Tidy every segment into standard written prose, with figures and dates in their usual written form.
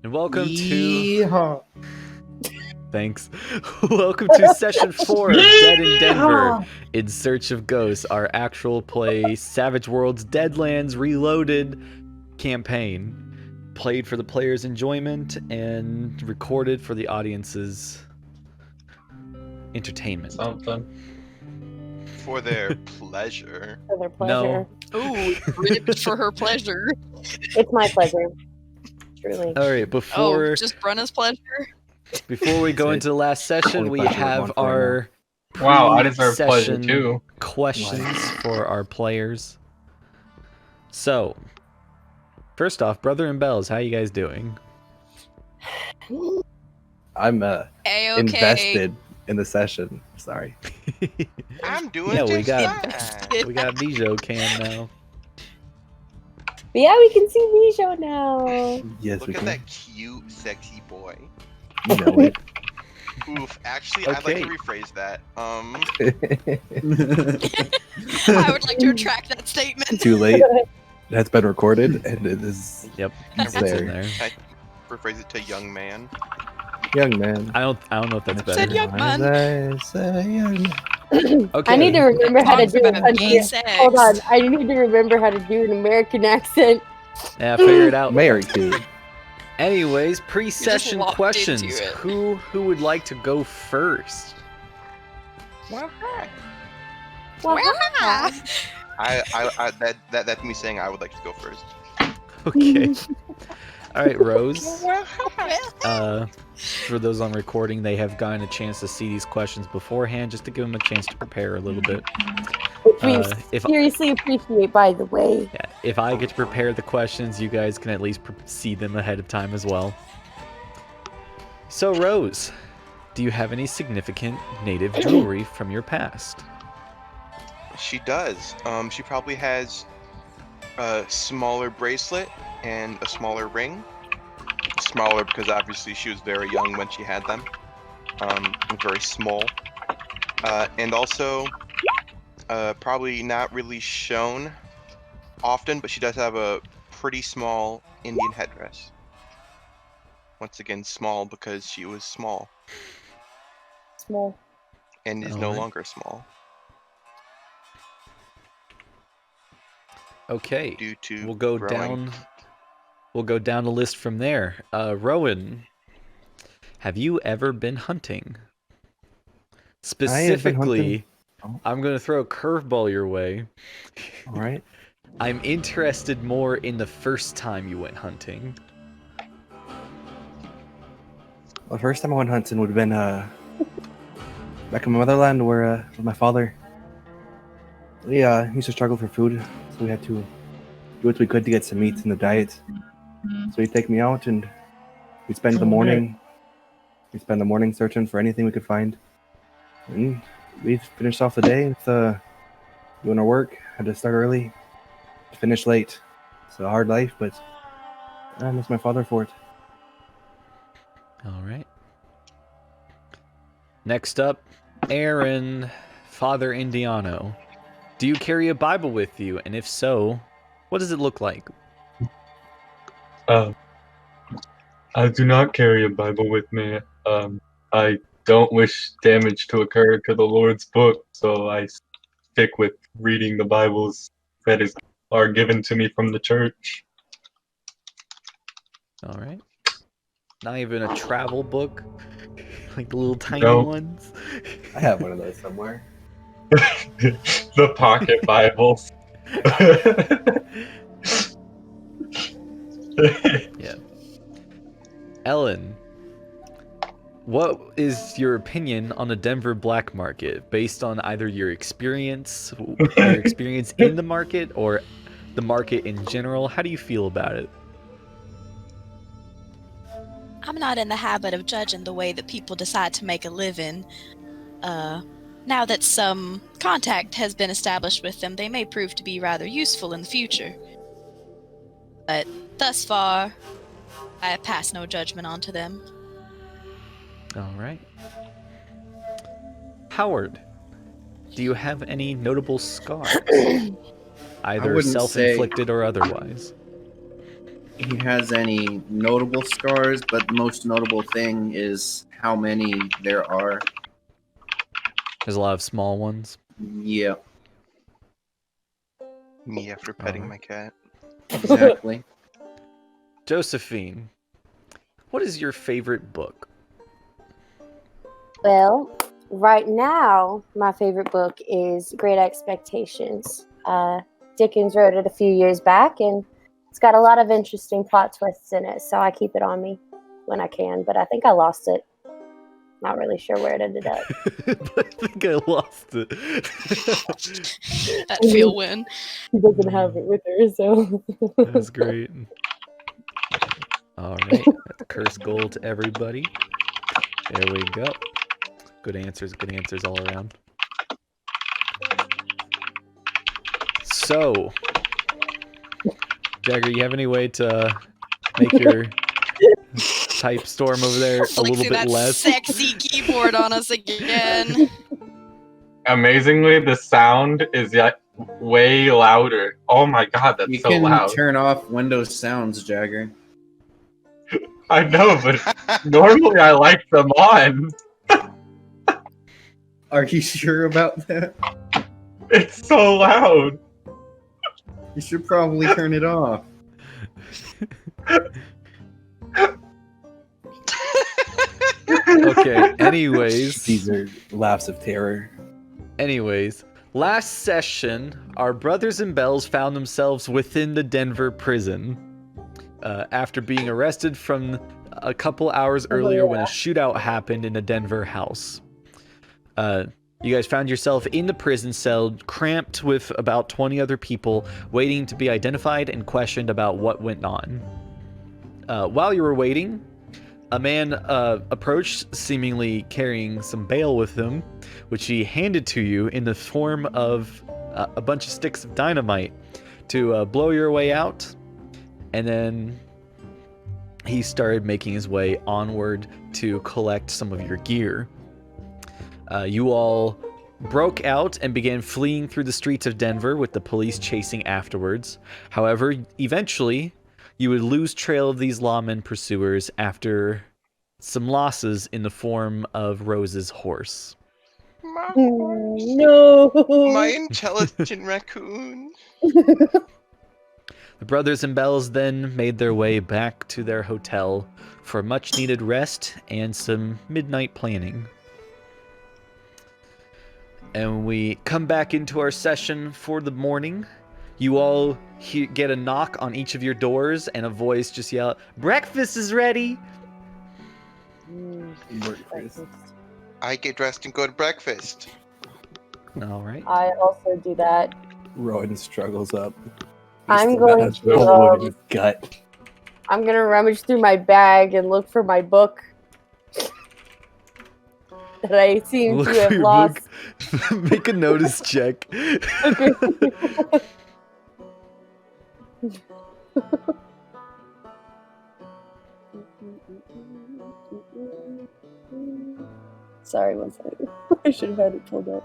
And welcome Yeehaw. to... Thanks. Welcome to Session 4 of Dead in Denver, In Search of Ghosts, our actual play Savage Worlds Deadlands Reloaded campaign. Played for the players' enjoyment and recorded for the audience's entertainment. Something. For their pleasure. For their pleasure. No. Ooh, ribbed for her pleasure. It's my pleasure. Truly. Alright, before... Oh, just Brenna's pleasure? Before we go into the last session, we have our Wow, I deserve pleasure session too. questions for our players. So, first off, Brother and Bells, how you guys doing? I'm A-okay. invested in the session. Sorry. I'm doing Yeah, we just got fine. we got Mijo cam now. But yeah, we can see Mijo now. Yes, Look we at can. that cute, sexy boy. You know it. Oof, actually, I'd like Okay. to rephrase that. I would like to retract that statement. Too late. It has been recorded, and it is Yep, It's it's there. in there. Rephrase it to young man. Young man. I don't know if that's Said better. young man. As I say, young man. Okay. I need to remember how to Talks do about a gay sex. Hold on, I need to remember how to do an American accent. Yeah, figure it out. Married to. Anyways, pre-session locked questions. into it. Who would like to go first? Well, Well, That's me saying I would like to go first. Okay. All right, Rose. well, For those on recording, they have gotten a chance to see these questions beforehand, just to give them a chance to prepare a little bit. which we if seriously appreciate, by the way. Yeah, if I get to prepare the questions, you guys can at least see them ahead of time as well. So, Rose, do you have any significant native jewelry from your past? She does. She probably has a smaller bracelet and a smaller ring. Smaller because obviously she was very young when she had them. Very small. And also, probably not really shown often, but she does have a pretty small Indian headdress. Once again, small because she was small Small. and is no Alright. longer small Okay, due to we'll go growing. down. We'll go down the list from there. Rowan, have you ever been hunting? Specifically, Oh. I'm going to throw a curveball your way. All right. I'm interested more in the first time you went hunting. Well, the first time I went hunting would have been back in my motherland, where with my father. We used to struggle for food, so we had to do what we could to get some meat in the diet. So he'd take me out, and we'd spend the morning. We'd spend the morning searching for anything we could find. And we finished off the day with doing our work. Had to start early, finish late. It's a hard life, but I miss my father for it. All right. Next up, Aaron, Father Indiano. Do you carry a Bible with you? And if so, what does it look like? I do not carry a Bible with me. I don't wish damage to occur to the Lord's book, so I stick with reading the Bibles that are given to me from the church. All right. Not even a travel book? Like the little tiny No. ones? I have one of those somewhere. The pocket Bibles. Yeah. Ellen, what is your opinion on the Denver black market based on either your experience in the market or the market in general? How do you feel about it? I'm not in the habit of judging the way that people decide to make a living. Now that some contact has been established with them, they may prove to be rather useful in the future. But thus far, I pass no judgment onto them. All right. Howard, do you have any notable scars? Either wouldn't self-inflicted or otherwise. he has any notable scars, but the most notable thing is how many there are. There's a lot of small ones. Yeah, Me after petting Alright. my cat. exactly. Josephine, what is your favorite book? Well, right now, my favorite book is Great Expectations. Dickens wrote it a few years back, and it's got a lot of interesting plot twists in it, so I keep it on me when I can, but I think I lost it. Not really sure where it ended up. I think I lost it. That feel win. She doesn't have it with her, so... That's great. All right, curse gold to everybody. There we go. Good answers all around. So, Jagger, you have any way to make your type storm over there a little Flexing bit that less? sexy keyboard on us again. Amazingly, the sound is yet way louder. Oh my god, that's You so can loud. turn off Windows sounds, Jagger. I know, but normally I like them on. Are you sure about that? It's so loud. You should probably turn it off. Okay, anyways. These are laughs of terror. Anyways, last session, our brothers and Bells found themselves within the Denver prison after being arrested from a couple hours earlier when a shootout happened in a Denver house. You guys found yourself in the prison cell, cramped with about 20 other people, waiting to be identified and questioned about what went on. While you were waiting, a man approached, seemingly carrying some bail with him, which he handed to you in the form of a bunch of sticks of dynamite to blow your way out. And then he started making his way onward to collect some of your gear. You all broke out and began fleeing through the streets of Denver with the police chasing afterwards. However, eventually, you would lose trail of these lawmen pursuers after some losses in the form of Rose's horse. My horse. No! My intelligent raccoon. The brothers and Bells then made their way back to their hotel for much needed rest and some midnight planning. And we come back into our session for the morning. You all get a knock on each of your doors and a voice just yell, "Breakfast is ready!" Breakfast. I get dressed and go to breakfast. All right. I also do that. Rowan struggles up. I'm going That's to, the wound in his gut. I'm gonna rummage through my bag and look for my book that I seem Look to for have your lost. book. Make a notice check. Okay. Sorry, one second. I should have had it pulled up.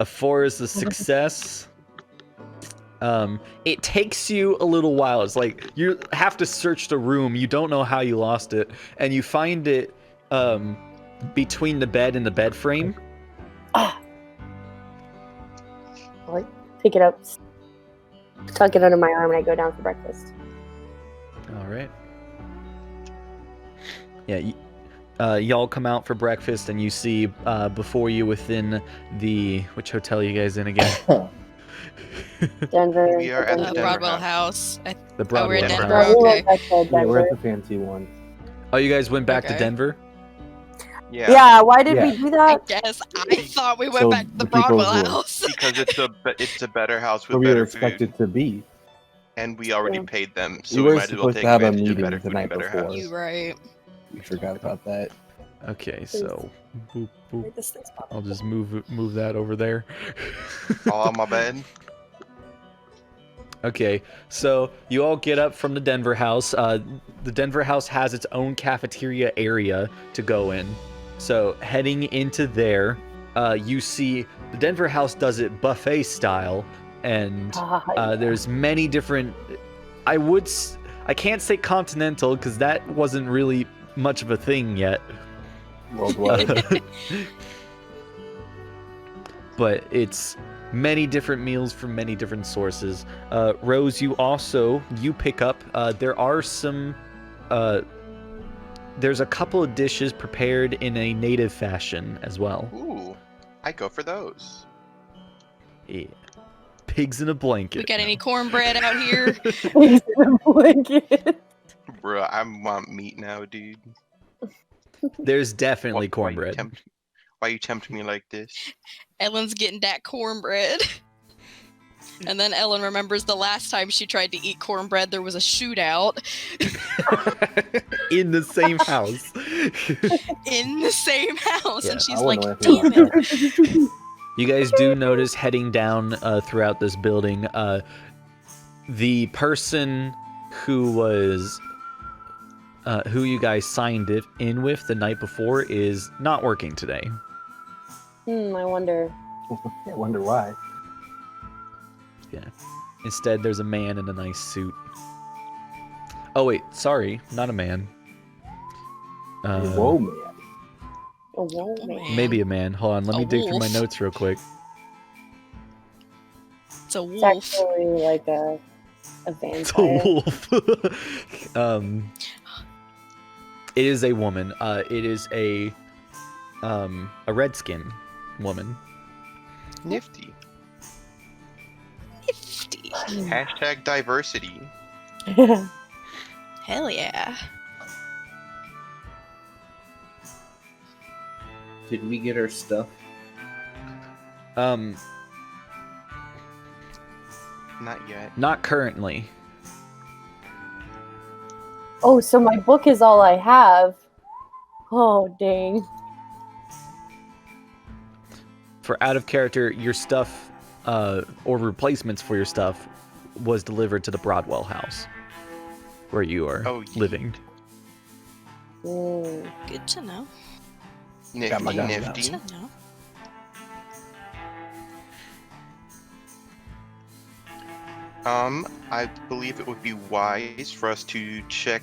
A 4 is a success. It takes you a little while. It's like you have to search the room. You don't know how you lost it, and you find it between the bed and the bed frame. Ah. I pick it up, tuck it under my arm, and I go down for breakfast. All right. Yeah, y'all come out for breakfast, and you see before you within the which hotel you guys in again? Denver. We are at the Denver Broadwell house. House. The we're Broadwell in Denver. house. No, we Okay. went back to Yeah, Denver. we're at the fancy one. Oh, you guys went back to Okay. Denver? Yeah. Yeah, why did Yeah. we do I that? guess I thought we went So back to the the people Broadwell who- House. Because it's a better house Where with we were better food, expected to be. and we already Yeah. paid them, so We we were might as well supposed take to have a advantage of meeting better the food night and better before. house. You right. We forgot about that. Okay, so boop, boop. Wait, this thing's popping. I'll just move that over there. All on my bed. Okay, so you all get up from the Denver house. The Denver house has its own cafeteria area to go in. So heading into there, you see the Denver house does it buffet style, and Yeah. there's many different. I can't say continental because that wasn't really much of a thing yet. Worldwide. But it's many different meals from many different sources. Rose, you pick up. There are some. There's a couple of dishes prepared in a native fashion as well. Ooh, I go for those. Yeah. Pigs in a blanket. We got any cornbread out here? Blanket. Bruh, I want meat now, dude. There's definitely Why you cornbread. Why you tempt me like this? Ellen's getting that cornbread. And then Ellen remembers the last time she tried to eat cornbread, there was a shootout. In the same house. In the same house. Yeah, And she's I like, wouldn't know anything damn about it. You guys do notice heading down throughout this building, the person who was who you guys signed it in with the night before is not working today. I wonder. I wonder why. Instead, there's a man in a nice suit. Oh wait, sorry, not a man. Whoa, man. Oh, whoa, man. Man. Maybe a man. Hold on, let A me dig through my wolf. notes real quick. It's a It's wolf. actually like a It's a vampire. wolf. It is a woman. It is a redskin woman. Nifty. Nifty. Hashtag diversity. Hell yeah. Did we get our stuff? Not yet. Not currently. Oh, so my book is all I have. Oh, dang. For out of character, your stuff, or replacements for your stuff, was delivered to the Broadwell house, where you are Oh, living. Good to know. Nifty, my gun Good nifty. to know. I believe it would be wise for us to check.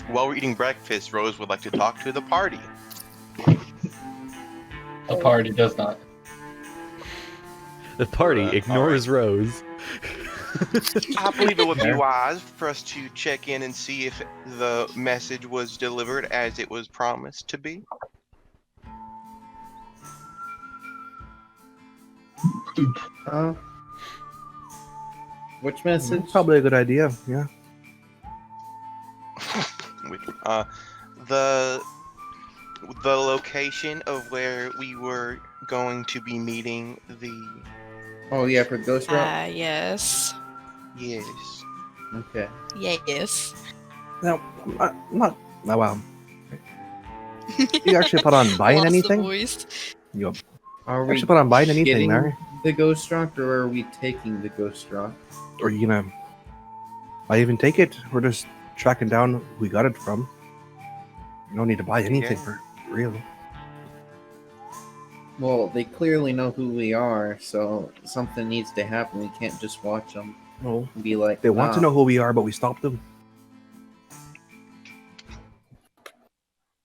While we're eating breakfast, Rose would like to talk to the party. The party does not. The party Alright. ignores Rose. I believe it would be Fair. wise for us to check in and see if the message was delivered as it was promised to be. Which message? Probably a good idea, yeah. The location of where we were going to be meeting the Oh yeah, for Ghost Rock. Yes. yes. Okay. Yes. No, not oh, wow. You actually put on buying Lost the anything? voice. You Are we actually put on buying anything, getting Mary? the Ghost Rock, or are we taking the Ghost Rock? Or are you gonna buy even take it? We're just tracking down who we got it from. You don't need to buy anything Yeah. for real. Well, they clearly know who we are, so something needs to happen. We can't just watch them No. and be like, They want to "Ah, know who we are, but we stopped them.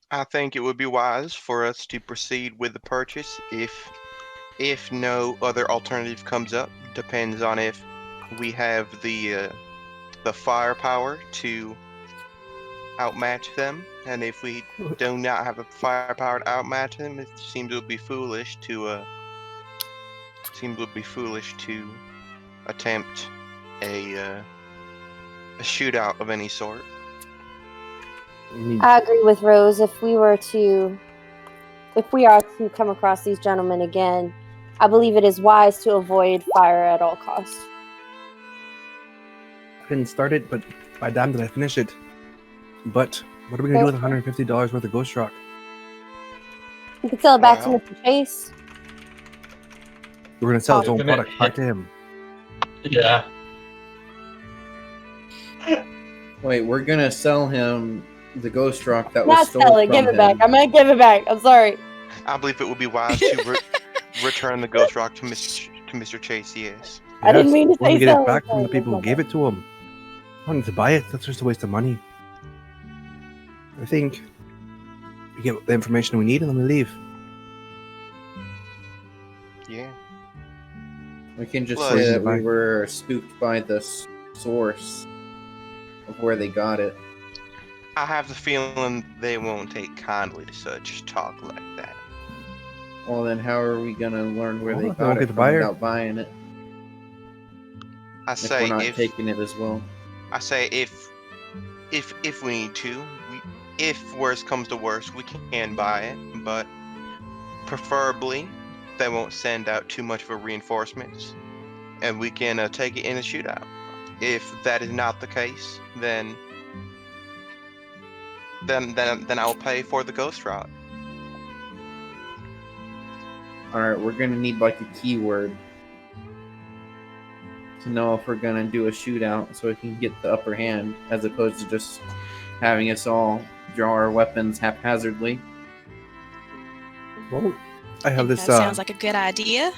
I think it would be wise for us to proceed with the purchase if no other alternative comes up. Depends on if we have the firepower to outmatch them, and if we do not have the firepower to outmatch them, it seems it would be foolish to attempt a shootout of any sort. I agree with Rose. If we are to come across these gentlemen again, I believe it is wise to avoid fire at all costs. I didn't start it, but by damn did I finish it. But what are we gonna do with $150 worth of Ghost Rock? You can sell it back Well. to Mr. Chase. We're gonna sell his own Isn't it- product back to him. Yeah. Wait, we're gonna sell him the Ghost Rock that was Not stolen sell it. from Give it him. back. I'm gonna give it back. I'm sorry. I believe it would be wise to return the Ghost Rock to Mr. Chase, yes. I didn't mean to I want say to get so. it back from the Sorry, people who my gave bad. it to him. I wanted to buy it. That's just a waste of money. I think we get the information we need and then we leave. Yeah. We can just Plus- say that we were spooked by the source of where they got it. I have the feeling they won't take kindly to such talk like that. Well, then how are we gonna learn where Well, they if they won't got get it the from buyer. without buying it? I If say we're not if taking it as well. I say if we need to, if worst comes to worst, we can buy it, but preferably they won't send out too much of a reinforcements, and we can take it in a shootout. If that is not the case, then I'll pay for the ghost route. Alright, we're gonna need like a keyword to know if we're gonna do a shootout so we can get the upper hand as opposed to just having us all draw our weapons haphazardly. Well, I have That this sounds like a good idea.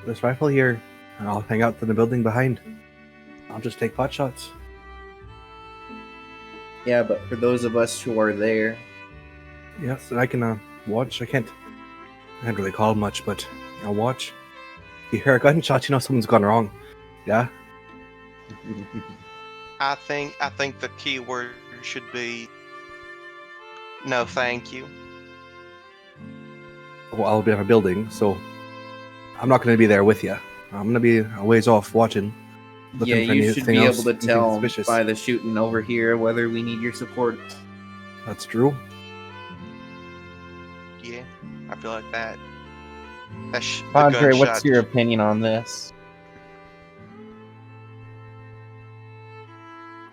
this rifle here, and I'll hang out in the building behind. I'll just take pot shots. Yeah, but for those of us who are there, Yes, and I can watch. I can't really call much, but I'll watch. If you hear a gunshot, you know something's gone wrong. Yeah. I think the key word should be no, thank you. Well, I'll be in a building, so I'm not going to be there with you. I'm going to be a ways off watching. yeah, looking for you should anything be else, able to anything tell suspicious. by the shooting over here whether we need your support. That's true. Yeah, I feel like that. The Padre, what's gunshot- your opinion on this?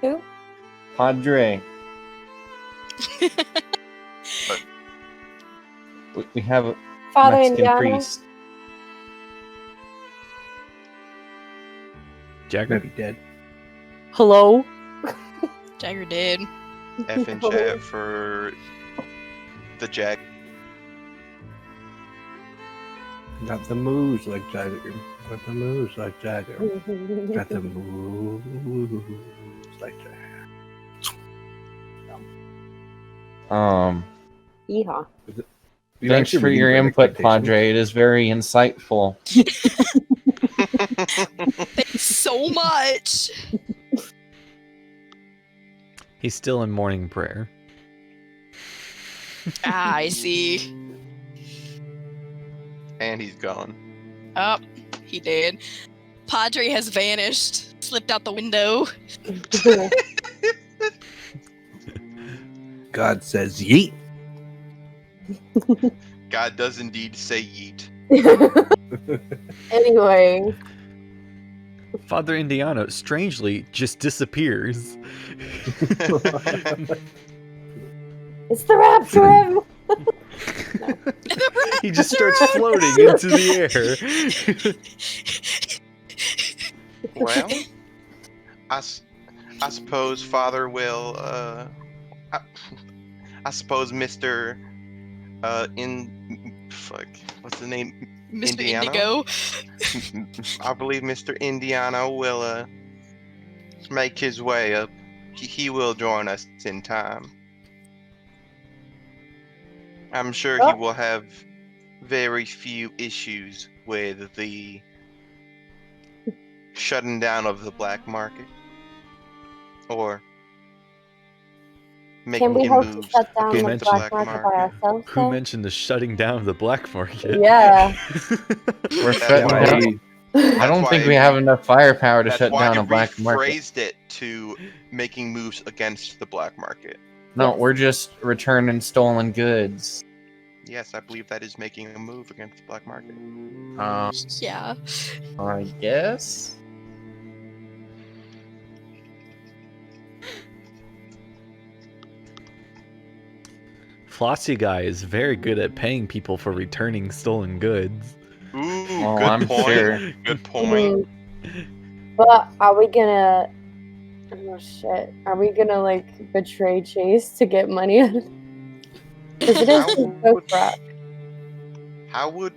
Who? Padre. We have a Father Mexican Indiano. priest. Jagger? Maybe dead. Hello. Jagger did. F and chat for the Jack. Got the moves like Jagger. Got the moves like Jagger. Got the moves like Jagger. Yeehaw. You Thanks actually for your redeemed my input, expectations. Padre. It is very insightful. Thanks so much. He's still in morning prayer. I see. And he's gone. Oh, he did. Padre has vanished. Slipped out the window. God says yeet. God does indeed say yeet. Anyway, Father Indiano strangely just disappears. it's the rapture. He just starts floating into the air. Well, I suppose Father will. I suppose Mr. What's the name? Mr. Indiano? Indigo. I believe Mr. Indiano will make his way up. He will join us in time. I'm sure he will have very few issues with the shutting down of the black market or Can making we hope to moves shut down Who the mentioned black market by ourselves? Who though? mentioned the shutting down of the black market? Yeah. We're That's shutting why down. we- I don't that's think why we have enough firepower to That's shut why down I a black market. rephrased it to making moves against the black market. No, Yes. we're just returning stolen goods. Yes, I believe that is making a move against the black market. Yeah. I guess. Flossie guy is very good at paying people for returning stolen goods. Ooh, Oh, good I'm point. sure. Good point. But are we gonna? Oh shit! Are we gonna like betray Chase to get money out of? Because it is How the would- ghost rock. How would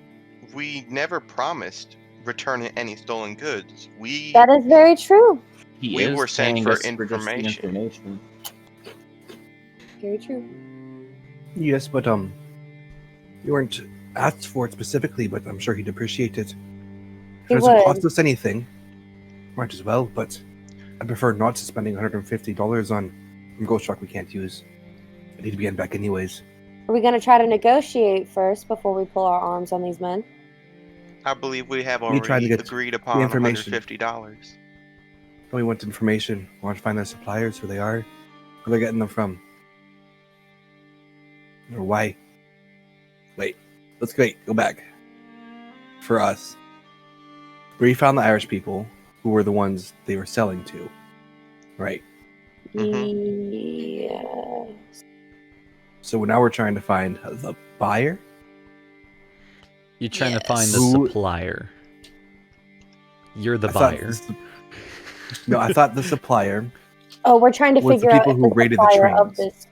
we never promised returning any stolen goods. That is very true. He We is were sent paying for us just the information. information. Very true. Yes, but you weren't asked for it specifically, but I'm sure he'd appreciate it. If He it doesn't would. cost us anything, might as well, but I prefer not spending $150 on ghost truck we can't use. I need to be getting back anyways. Are we going to try to negotiate first before we pull our arms on these men? I believe we have We tried to already get agreed the upon information. $150. We want information. We want to find their suppliers, who they are, where they're getting them from. Or why. Wait. Let's go back. For us. We found the Irish people who were the ones they were selling to. Right. Yeah. So now we're trying to find the buyer? You're trying to find the Who- supplier. You're the I thought buyer. No, I thought the supplier. Oh, we're trying to Was the figure out people if who the raided the supplier of trains. this.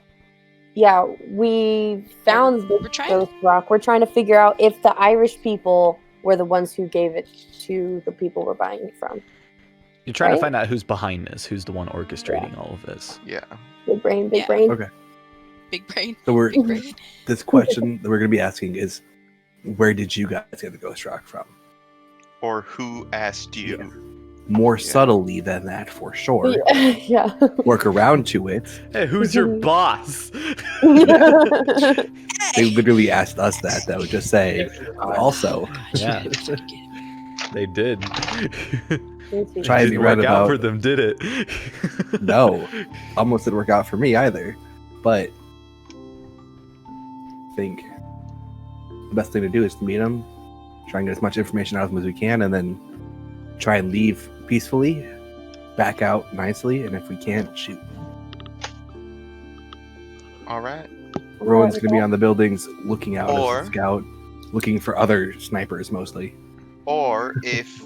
Yeah, we found We're the trying- ghost rock. We're trying to figure out if the Irish people were the ones who gave it to the people we're buying it from. You're trying to right? find out who's behind this, who's the one orchestrating all of this. Yeah. Big brain, big Yeah. brain. Okay. Big brain. So we're Big brain. this question that we're going to be asking is, where did you guys get the ghost rock from? Or who asked you? Yeah. More Yeah. subtly than that, for sure. Yeah. Work around to it. Hey, who's your boss? They literally asked us that, though. Just say, also, Yeah. They did. Try and be Didn't right work out about- for them, did it? no. Almost didn't work out for me either. But I think the best thing to do is to meet them, try and get as much information out of them as we can, and then try and leave peacefully, back out nicely, and if we can't, shoot. All right. Rowan's going to be on the buildings looking out Or- as a scout, looking for other snipers mostly. Or if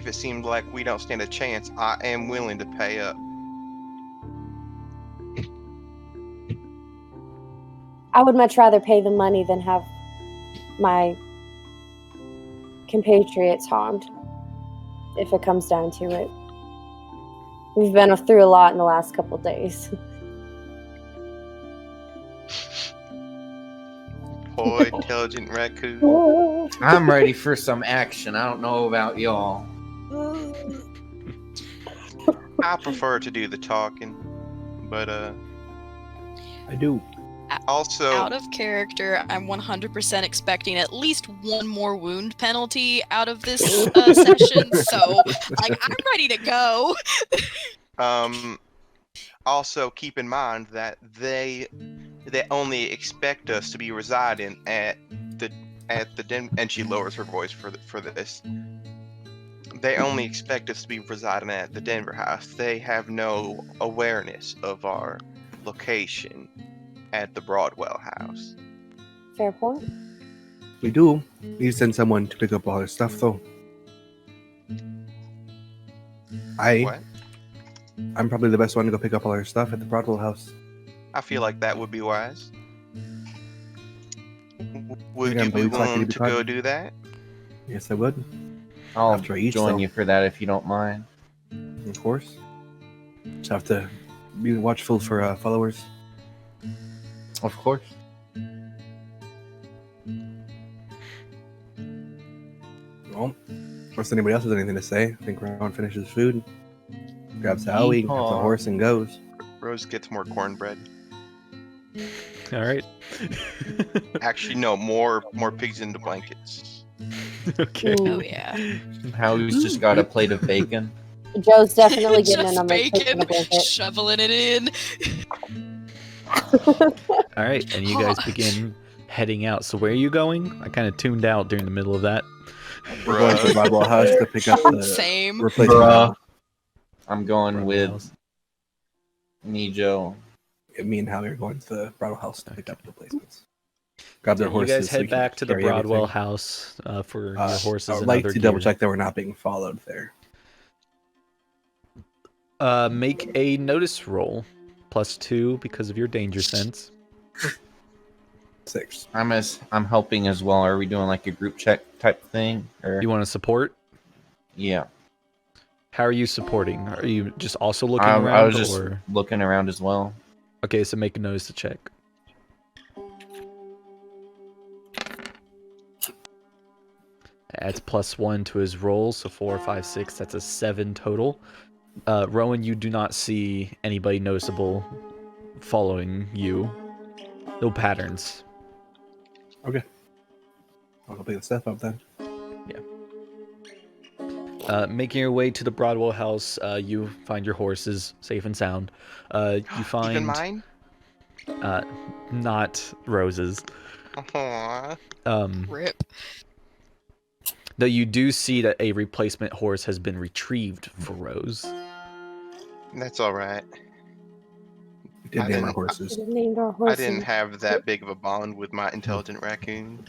it seemed like we don't stand a chance, I am willing to pay up. I would much rather pay the money than have my compatriots harmed, if it comes down to it. We've been through a lot in the last couple days. Boy, intelligent raccoon. I'm ready for some action. I don't know about y'all. I prefer to do the talking, but I do. also Out of character, I'm 100% expecting at least one more wound penalty out of this session. So, like, I'm ready to go. also keep in mind that they only expect us to be residing at the and she lowers her voice for this. They only expect us to be residing at the Denver house. They have no awareness of our location at the Broadwell house. Fair point. We do. We need to send someone to pick up all our stuff, though. What? I'm probably the best one to go pick up all our stuff at the Broadwell house. I feel like that would be wise. Would Yeah, you but be it's likely to willing be to go fun. do that? Yes, I would. I'll After I eat, join so. you for that if you don't mind. Of course. Just have to be watchful for followers. Of course. Well, unless anybody else has anything to say, I think Rowan finishes food, grabs Howie, grabs a Yeehaw. horse, and goes. Rose gets more cornbread. All right. Actually, no, more pigs in the blankets. Okay. Oh, yeah. Howie's just got a plate of bacon. Joe's definitely getting Just in on the bacon, blanket. shoveling it in. All right, and you guys begin heading out. So where are you going? I kind of tuned out during the middle of that. We're going to the Broadwell house to pick up the Same. replacement. Bruh. I'm going with Mijo. Me and Howie are going to the Broadwell house to pick up the replacements. Grab their You horses. guys so we head can back to the carry Broadwell everything. house for your horses I would and like other to double gear. check that we're not being followed there. Make a notice roll, +2 because of your danger sense. 6. I'm helping as well. Are we doing like a group check type thing? Or You want to support? yeah. How are you supporting? Are you just also looking I around? was just or... looking around as well. Okay, so make a notice to check. Adds +1 to his roll, so 4, 5, 6. That's a 7 total. Rowan, you do not see anybody noticeable following you. No patterns. Okay. I'll go pick the stuff up then. Making your way to the Broadwell house, you find your horses safe and sound. You find Even mine? not Rose's. Aww. Rip. Though you do see that a replacement horse has been retrieved for Rose. That's all right. We did I name our didn't- horses. Should've named our I horses. didn't have that big of a bond with my intelligent raccoon.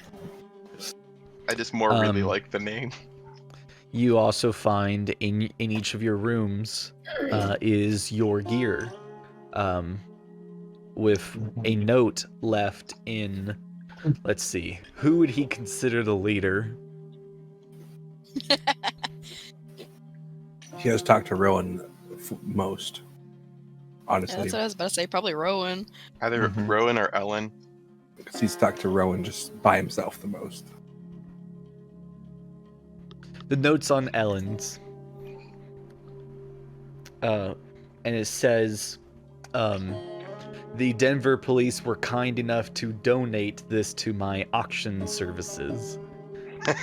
I just more really like the name. You also find in each of your rooms is your gear, with a note left in. Let's see, who would he consider the leader? He has talked to Rowan most. Yeah, Honestly, that's what I was about to say. Probably Rowan. Either Mhm. Rowan or Ellen. because he's talked to Rowan just by himself the most. The note's on Ellen's. And it says, the Denver police were kind enough to donate this to my auction services. I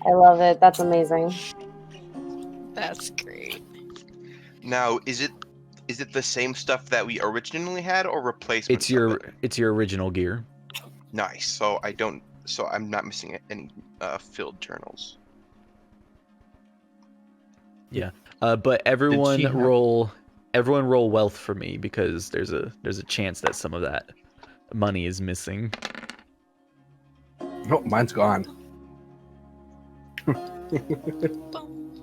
love it. That's amazing. That's great. Now, is it the same stuff that we originally had or replacement? It's your original gear. Nice. So I'm not missing any filled journals. But everyone she have- roll wealth for me, because there's a chance that some of that money is missing. Nope, mine's gone.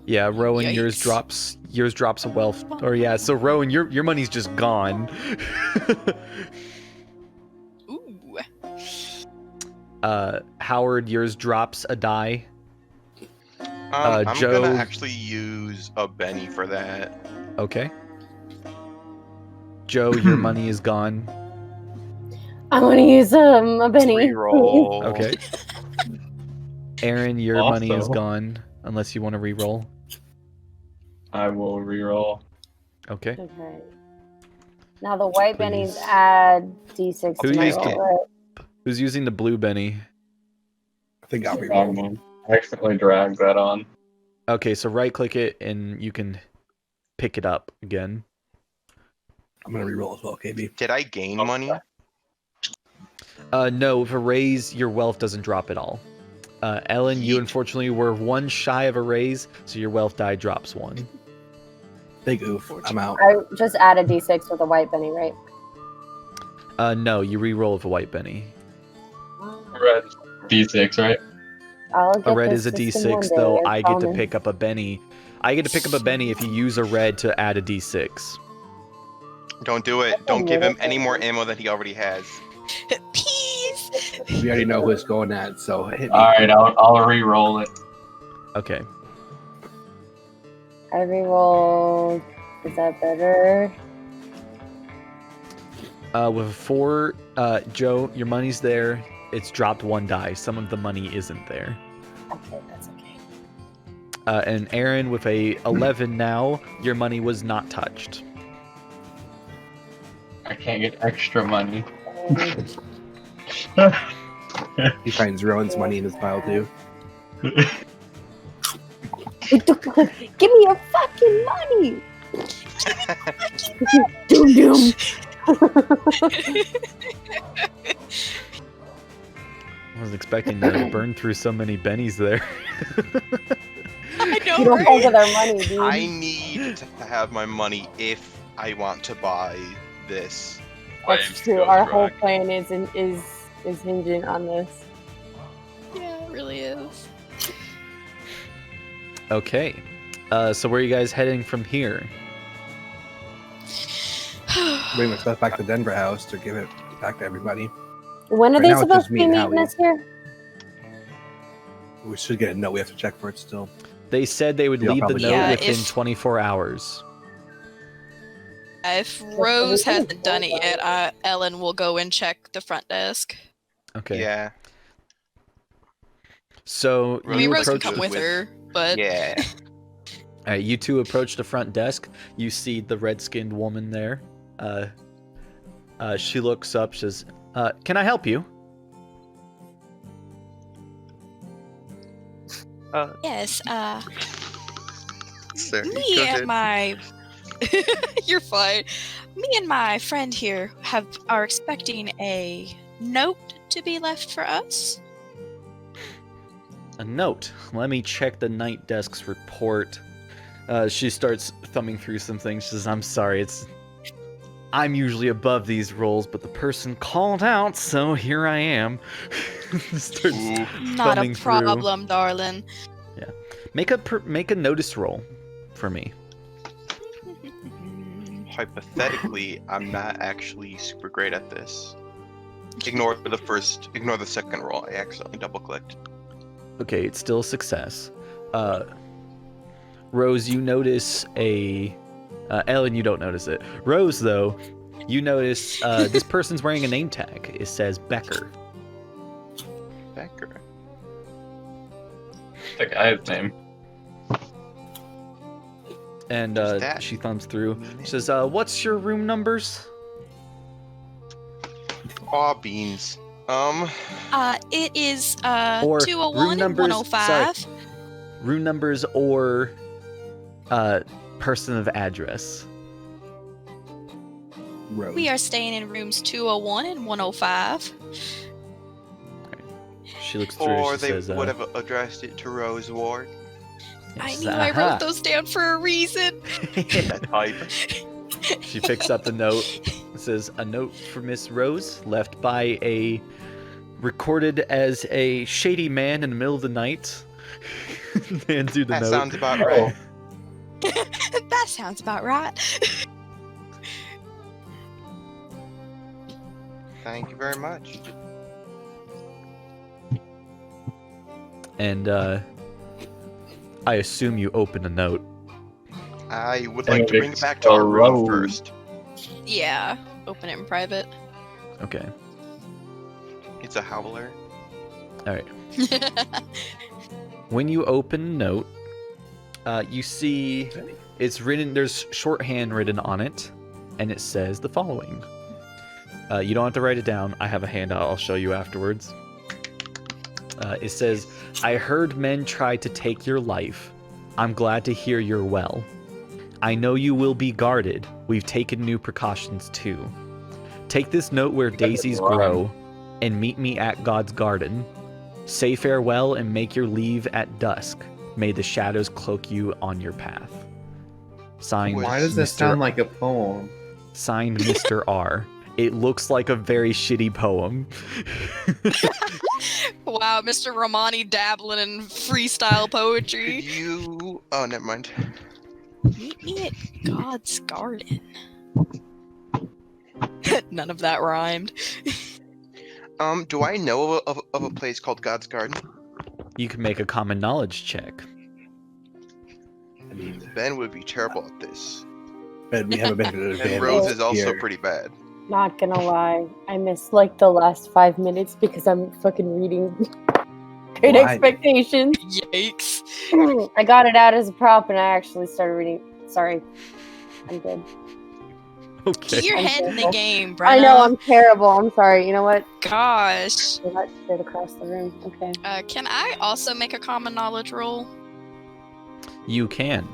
Yeah, Rowan, yours Yikes. drops a wealth. Or yeah, so Rowan, your money's just gone. Ooh. Howard, yours drops a die. I'm Joe- gonna actually use a Benny for that. Okay. Joe, your money is gone. I want to use a Benny. Reroll. Okay. Aaron, your money is Also- gone, unless you want to re-roll. I will reroll. Okay. Okay. Now the white Please. bennies add d6 Who to my used roll, it? right? Who's using the blue Benny? I think I'll be Wrong wrong. one. I accidentally dragged that on. Okay, so right-click it, and you can pick it up again. I'm gonna reroll as well, KB. Did I gain money? No, with a raise, your wealth doesn't drop at all. Ellen, you Yeet. unfortunately were one shy of a raise, so your wealth die drops 1. Big oof. I'm out. I just add a d6 with a white benny, right? No, you re-roll with a white Benny. Red D6, right? I'll get A red this is a system one D6, day, though I get to promise. pick up a Benny. I get to pick up a Benny if you use a red to add a D6. Don't do it. Don't give him any more ammo than he already has. Peace. We already know who it's going at, so hit me. Alright, I'll re-roll it. Okay. I reroll. Is that better? With a 4, Joe, your money's there. It's dropped 1 die. Some of the money isn't there. Okay, that's okay. And Aaron, with a 11 now, your money was not touched. I can't get extra money. He finds Rowan's money in his pile too. Give me your fucking money! Doom doom. I was expecting to burn through so many bennies there. I know, You don't right? pay for their money, dude. I need to have my money if I want to buy this. That's true. Ghost Our whole Rock. plan is hinging on this. Yeah, it really is. Okay. So where are you guys heading from here? Bring my stuff back to Denver house to give it talk to everybody. When are Right they now it's supposed just to me be and meeting Allie. us here? We should get a note. We have to check for it still. They said they would Yeah, leave the probably note Yeah, within if- 24 hours. If Rose hasn't done it yet, Ellen will go and check the front desk. Okay. Yeah. So I mean, you Rose can approach come the with her, but Yeah. All right, you two approach the front desk. You see the red-skinned woman there. She looks up. She says, "Can I help you?" yes, Sorry, me go and ahead. my you're fine. Me and my friend here are expecting a note to be left for us. A note. Let me check the night desk's report. She starts thumbing through some things. She says, "I'm sorry, I'm usually above these roles, but the person called out, so here I am." Starts Ooh. Not a thumbing through. problem, darling. Make a notice roll for me. Hypothetically, I'm not actually super great at this. Ignore the second roll. I accidentally double-clicked. Okay, it's still a success. Rose, you notice Ellen, you don't notice it. Rose, though, you notice this person's wearing a name tag. It says Becker. Becker. The guy's name. And Who's that? she thumbs through. She says, "What's your room numbers?" Aw, beans. It is Or 201 room and numbers. 105. Sorry, room numbers or person of address. Rose. We are staying in rooms 201 and 105. She looks through. Or She they says, would have addressed it to Rose Ward. I yes, knew I aha." wrote those down for a reason. That type. She picks up the note. It says, "A note for Miss Rose, left by recorded as a shady man in the middle of the night." Hands you the That note. sounds about right. That sounds about right. Thank you very much. And I assume you open a note. I would like to bring it back to It's our a room road. first. Yeah, open it in private. Okay. It's a howler. All right. When you open a note, you see it's written. There's shorthand written on it, and it says the following. You don't have to write it down. I have a handout. I'll show you afterwards. It says, "I heard men try to take your life. I'm glad to hear you're well. I know you will be guarded. We've taken new precautions too. Take this note where daisies grow, and meet me at God's garden. Say farewell and make your leave at dusk. May the shadows cloak you on your path. Signed, Why does this Mr. sound like a poem? Signed, Mr. R." It looks like a very shitty poem. Wow, Mr. Romani dabbling in freestyle poetry. Could you... Oh, never mind. Meet me at God's garden. None of that rhymed. Do I know of a place called God's Garden? You can make a common knowledge check. I mean, Ben would be terrible at this. but we haven't been to the And advantage Rose is also here. pretty bad. Not gonna lie, I missed like the last 5 minutes because I'm fucking reading Great Why? Expectations. Yikes. I got it out as a prop and I actually started reading. Sorry. I'm good. Okay. Get your head in the game, Brenna. I know, I'm terrible. I'm sorry. You know what? Gosh. I got shit across the room. Okay. Can I also make a common knowledge roll? You can.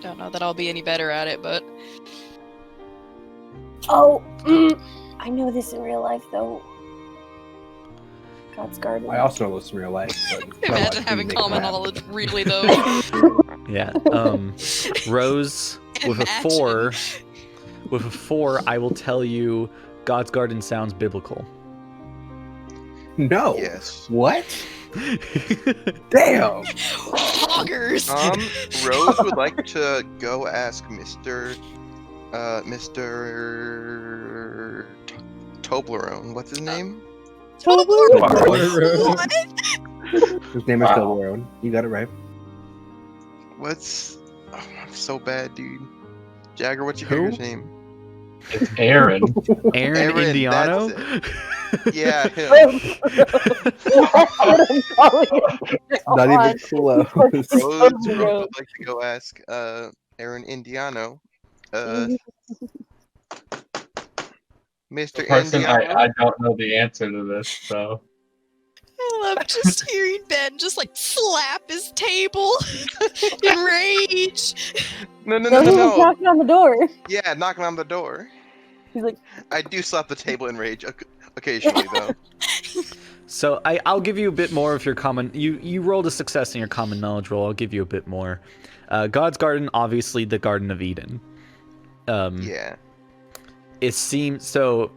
Don't know that I'll be any better at it, but Oh, I know this in real life though. God's garden. I also know this in real life. But it's not imagine like having we make common it happen. knowledge really though. Yeah. Rose with a Imagine. 4. With a 4, I will tell you God's garden sounds biblical. No. Yes. What? Damn. Hoggers. Rose would like to go ask Mr. Mr. Toblerone. What's his name? What? His name is Toblerone. You got it right. What's... Oh, I'm so bad, dude. Jagger, what's your Who? character's name? It's Aaron. Aaron Indiano? Yeah, him. Not even close. Rose would like to go ask Aarón Indiano. Mr. The person Indiano. I don't know the answer to this, so I love just hearing Ben just like slap his table in rage. No, No, he was knocking on the door. Yeah, knocking on the door. He's like, I do slap the table in rage occasionally, though. So I'll give you a bit more of your common. You rolled a success in your common knowledge roll. I'll give you a bit more. God's Garden, obviously the Garden of Eden. Yeah. It seems the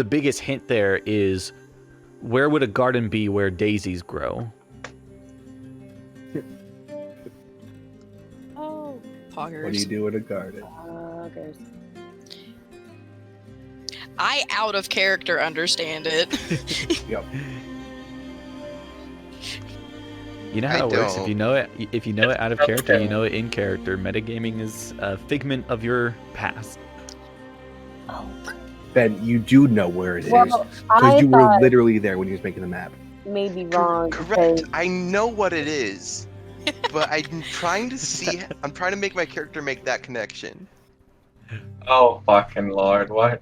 biggest hint there is, where would a garden be where daisies grow? oh, Poggers. What do you do in a garden? poggers. I out of character understand it. Yep. You know how it works. If you know it out of character, you know it in character. Metagaming is a figment of your past. Oh, Ben, you do know where it is. well, I Because you were thought literally there when he was making the map. maybe wrong. Correct. because- I know what it is, but I'm trying to see. I'm trying to make my character make that connection. oh fucking lord, what?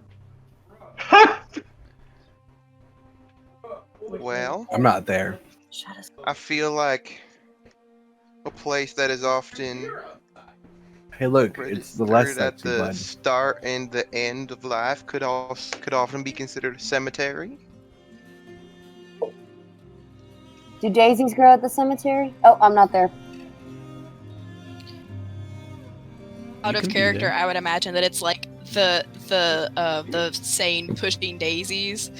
Well, I'm not there. Shut us. I feel like a place that is often Hey, look, it's the less considered at sexy the bud. start and the end of life could often be considered a cemetery. Do daisies grow at the cemetery? Oh, I'm not there. Out You of can be character, there. I would imagine that it's like the sane pushing daisies.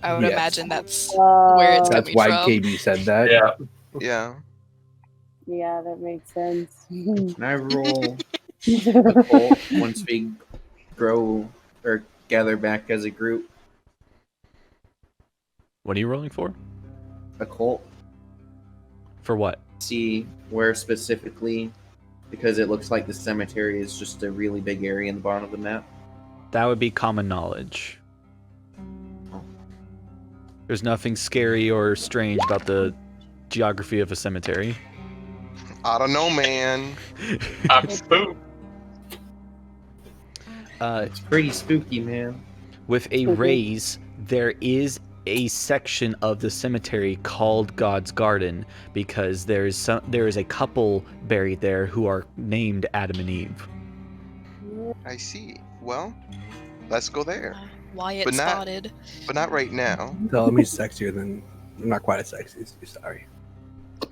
I would Yes. imagine that's where it's That's coming why from. KB said that. Yeah. Yeah. Yeah, that makes sense. Can I roll a cult once we grow or gather back as a group? What are you rolling for? A cult. For what? See where specifically, because it looks like the cemetery is just a really big area in the bottom of the map. That would be common knowledge. There's nothing scary or strange about the geography of a cemetery. I don't know, man. I'm spooked. It's pretty spooky, man. With a raise, there is a section of the cemetery called God's Garden because there is a couple buried there who are named Adam and Eve. I see. Well, let's go there, Wyatt But not- spotted. but not right now. Tell him he's sexier than. I'm not quite as sexy. Sorry.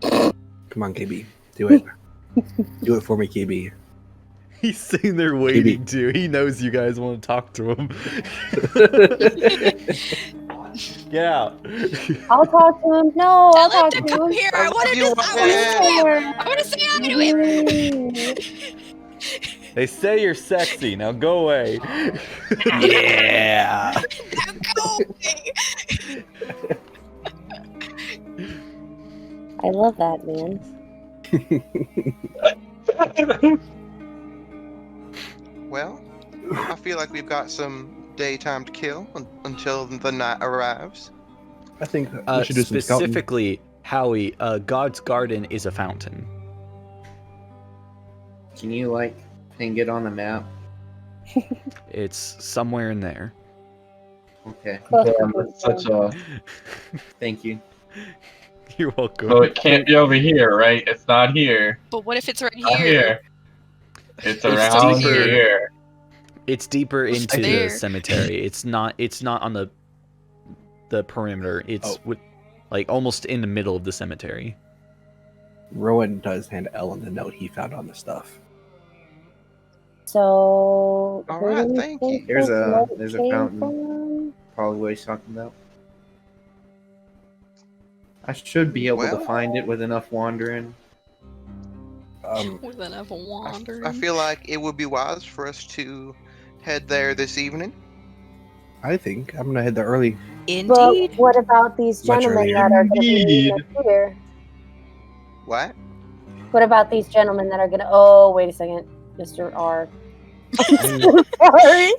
Come on, KB. Do it. Do it for me, KB. He's sitting there waiting too. He knows you guys want to talk to him. Get out. I'll talk to him. No, I'll Tell him talk to to come him. here. I want You to say want I want to say hi to him. They say you're sexy. Now go away. Yeah. Now go away. I love that, man. Well, I feel like we've got some daytime to kill until the night arrives. I think we should do some scouting. Specifically, Howie, God's Garden is a fountain. Can you ping it on the map? It's somewhere in there. Okay, Damn, that's such a. thank you. You're welcome. So it can't be over here, right? It's not here. But what if it's right Not here? here. It's around deeper. here. It's deeper into the there. cemetery. It's not on the perimeter. It's almost in the middle of the cemetery. Rowan does hand Ellen the note he found on the stuff. So, All who right, do you thank think There's this a- note there's a came fountain. from? Probably what he's talking about. I should be able Well- to find it with enough wandering. More than ever wandering. I feel like it would be wise for us to head there this evening. I think I'm gonna head there early. But Indeed. what about these Much gentlemen earlier. that are going to be meeting Indeed. us here? What? What about these gentlemen that are going to... Oh, wait a second. Mr. R. I'm, Sorry.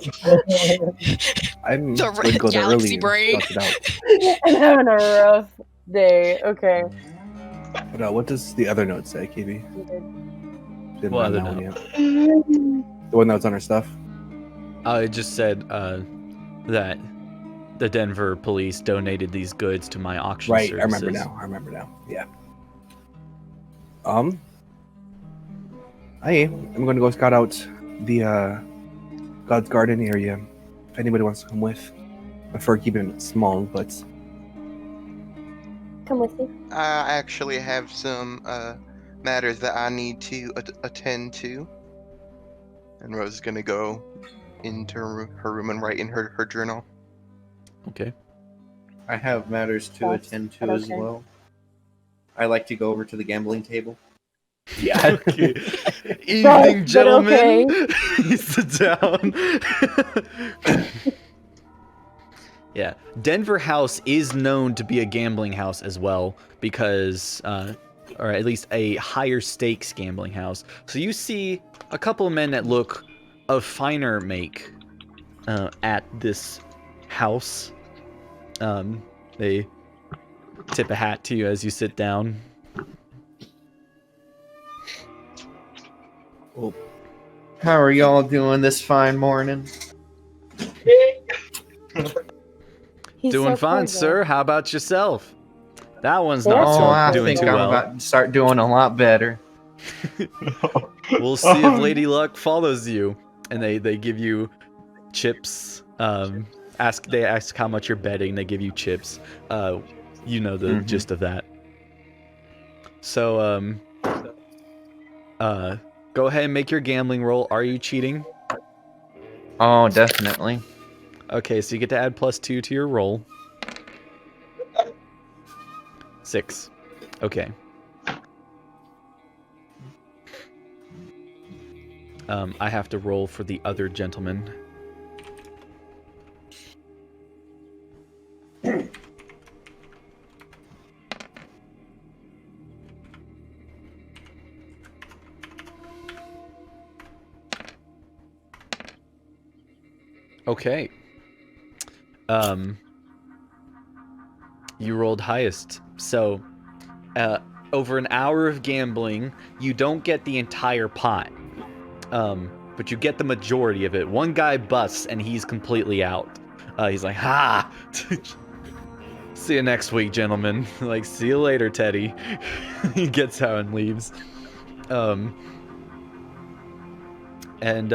I'm The gonna go there galaxy early brain. and suss it out. I'm having a rough day. Okay. But what does the other note say, KB? Didn't What find other that one note? yet. The one that was on her stuff. It just said that the Denver police donated these goods to my auction Right, services. I remember now. Yeah. I'm gonna go scout out the God's Garden area. If anybody wants to come with. I prefer keeping it small, but Come with me. I actually have some matters that I need to attend to. And Rose is gonna go into her room and write in her journal. Okay. I have matters to That's attend to as okay. well. I like to go over to the gambling table. yeah. Okay. Evening, But gentlemen. You sit down. Yeah, Denver House is known to be a gambling house as well because, or at least a higher stakes gambling house. So you see a couple of men that look of finer make at this house. They tip a hat to you as you sit down. How are y'all doing this fine morning? He's Doing so fine, cool, sir. How about yourself? That one's Yeah. not Oh, I doing think too I'm well. about to start doing a lot better. We'll see if Lady Luck follows you. And they give you chips. They ask how much you're betting. They give you chips. You know the Mhm. gist of that. So go ahead and make your gambling roll. Are you cheating? Oh, definitely. Okay, so you get to add +2 to your roll. 6. Okay. I have to roll for the other gentleman. Okay. You rolled highest. So, over an hour of gambling, you don't get the entire pot. But you get the majority of it. One guy busts and he's completely out. He's like, ha! See you next week, gentlemen. Like, see you later, Teddy. He gets out and leaves. And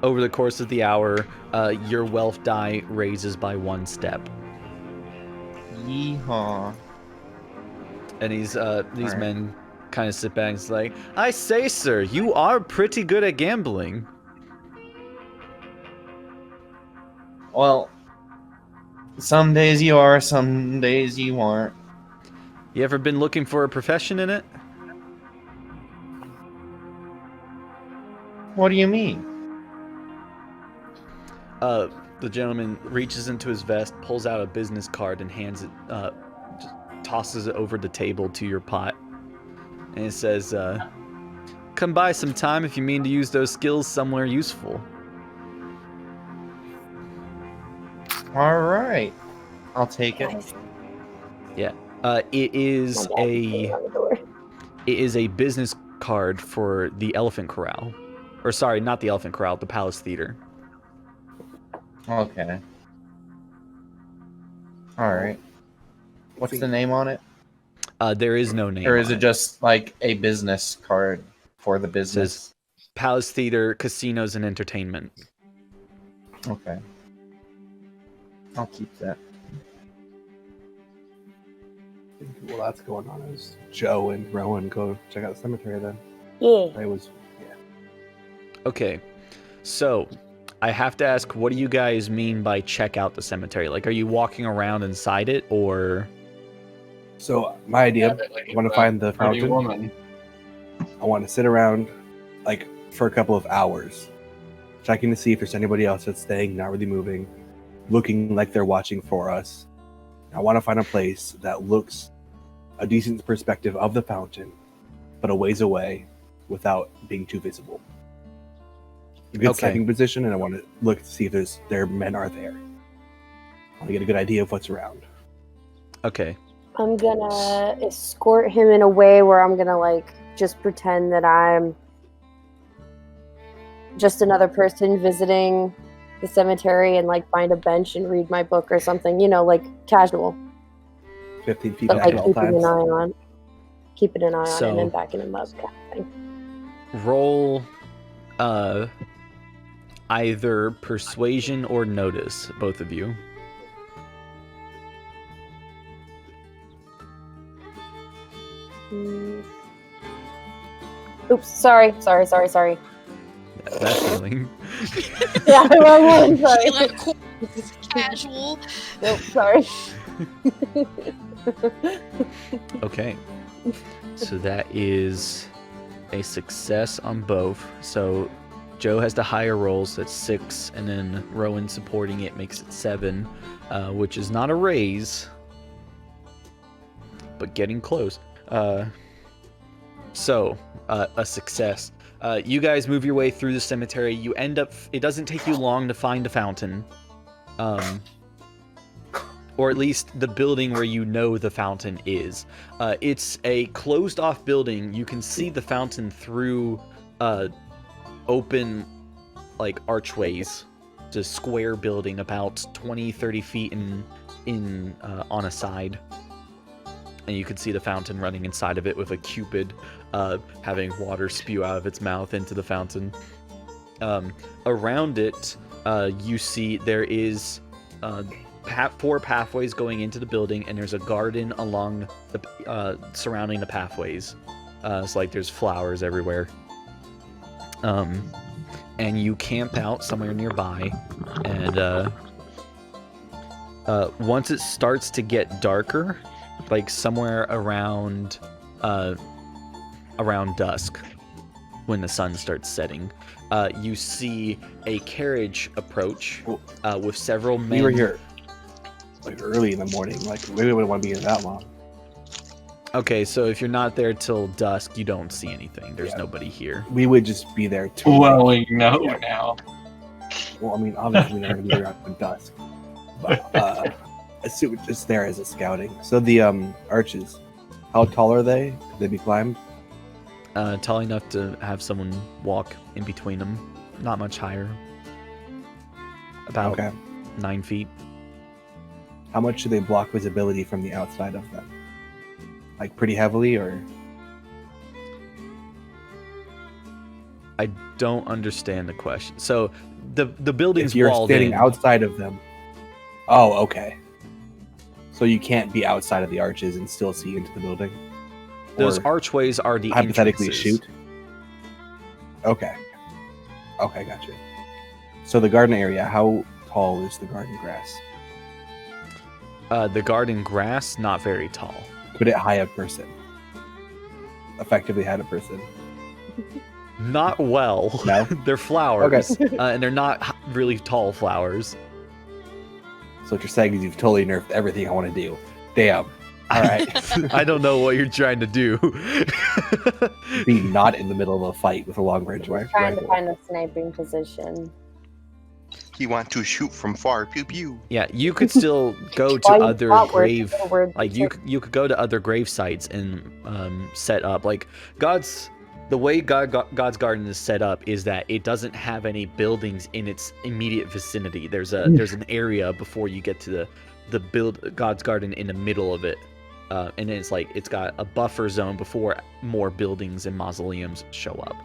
over the course of the hour, your wealth die raises by 1 step. Yeehaw. And these Alright. men kind of sit back and is like, I say, sir, you are pretty good at gambling. Well, some days you are, some days you aren't. You ever been looking for a profession in it? What do you mean? The gentleman reaches into his vest, pulls out a business card, and hands it, just tosses it over the table to your pot. And it says, come by sometime if you mean to use those skills somewhere useful. All right, I'll take it. Guys, It is my dad is sitting on the door. it is a business card for the Elephant Corral. Or sorry, not the Elephant Corral, the Palace Theater. Okay. All right. What's the name on it? There is no name. Or is on it just like a business card for the business? Palace Theater, Casinos, and Entertainment. Okay. I'll keep that. Well, that's going on. Is Joe and Rowan go check out the cemetery then? Yeah. I was. Okay, so I have to ask, what do you guys mean by check out the cemetery? Like, are you walking around inside it, or? So my idea, I want to find the Pretty fountain. woman. I want to sit around, like, for a couple of hours, checking to see if there's anybody else that's staying, not really moving, looking like they're watching for us. I want to find a place that looks a decent perspective of the fountain, but a ways away without being too visible. A good Okay. sleeping position, and I want to look to see if their men are there. I want to get a good idea of what's around. Okay. I'm gonna escort him in a way where I'm gonna like just pretend that I'm just another person visiting the cemetery and like find a bench and read my book or something, you know, like casual. 15 feet But back like at all keeping times. an eye on So- him and backing him up kind of thing. Roll either persuasion or notice, both of you. Oops, sorry. That feeling. Yeah, wrong one, sorry. Like, casual. Nope, sorry. Okay. So that is a success on both. So Joe has the higher rolls, that's 6, and then Rowan supporting it makes it 7, which is not a raise, but getting close. So a success. You guys move your way through the cemetery. You end up. It doesn't take you long to find a fountain, or at least the building where you know the fountain is. It's a closed-off building. You can see the fountain through open, like archways. It's a square building, about 20-30 feet in on a side. And you can see the fountain running inside of it with a cupid having water spew out of its mouth into the fountain. Around it, you see there is 4 pathways going into the building, and there's a garden along the surrounding the pathways. It's like there's flowers everywhere. And you camp out somewhere nearby, and once it starts to get darker, like somewhere around dusk, when the sun starts setting, you see a carriage approach with several men. We were here like early in the morning. Like we wouldn't want to be here that long. Okay, so if you're not there till dusk, you don't see anything. There's Yeah. nobody here. We would just be there too. Well, we know now. Well, I mean, obviously we're going to be there at dusk. But assume it's just there as a scouting. So the arches, how tall are they? Could they be climbed? Tall enough to have someone walk in between them. Not much higher. About Okay. 9 feet. How much do they block visibility from the outside of them? Like pretty heavily, or? I don't understand the question. So the building's If you're walled standing in. outside of them. Oh, okay. So you can't be outside of the arches and still see into the building? Those Or archways are the hypothetically entrances. shoot? Okay. Okay, gotcha. So the garden area, how tall is the garden grass? The garden grass, not very tall. Could it hide a person? Effectively hide a person? Not well. No? They're flowers, and they're not really tall flowers. So what you're saying is you've totally nerfed everything I want to do. Damn. All right. I don't know what you're trying to do. Be not in the middle of a fight with a long range rifle. Trying to find a sniping position. He want to shoot from far. Pew pew. Yeah, you could still go to Why you other thought word grave, for word like you could go to other grave sites and set up like the way God's garden is set up is that it doesn't have any buildings in its immediate vicinity. There's an area before you get to the God's garden in the middle of it, and it's like it's got a buffer zone before more buildings and mausoleums show up.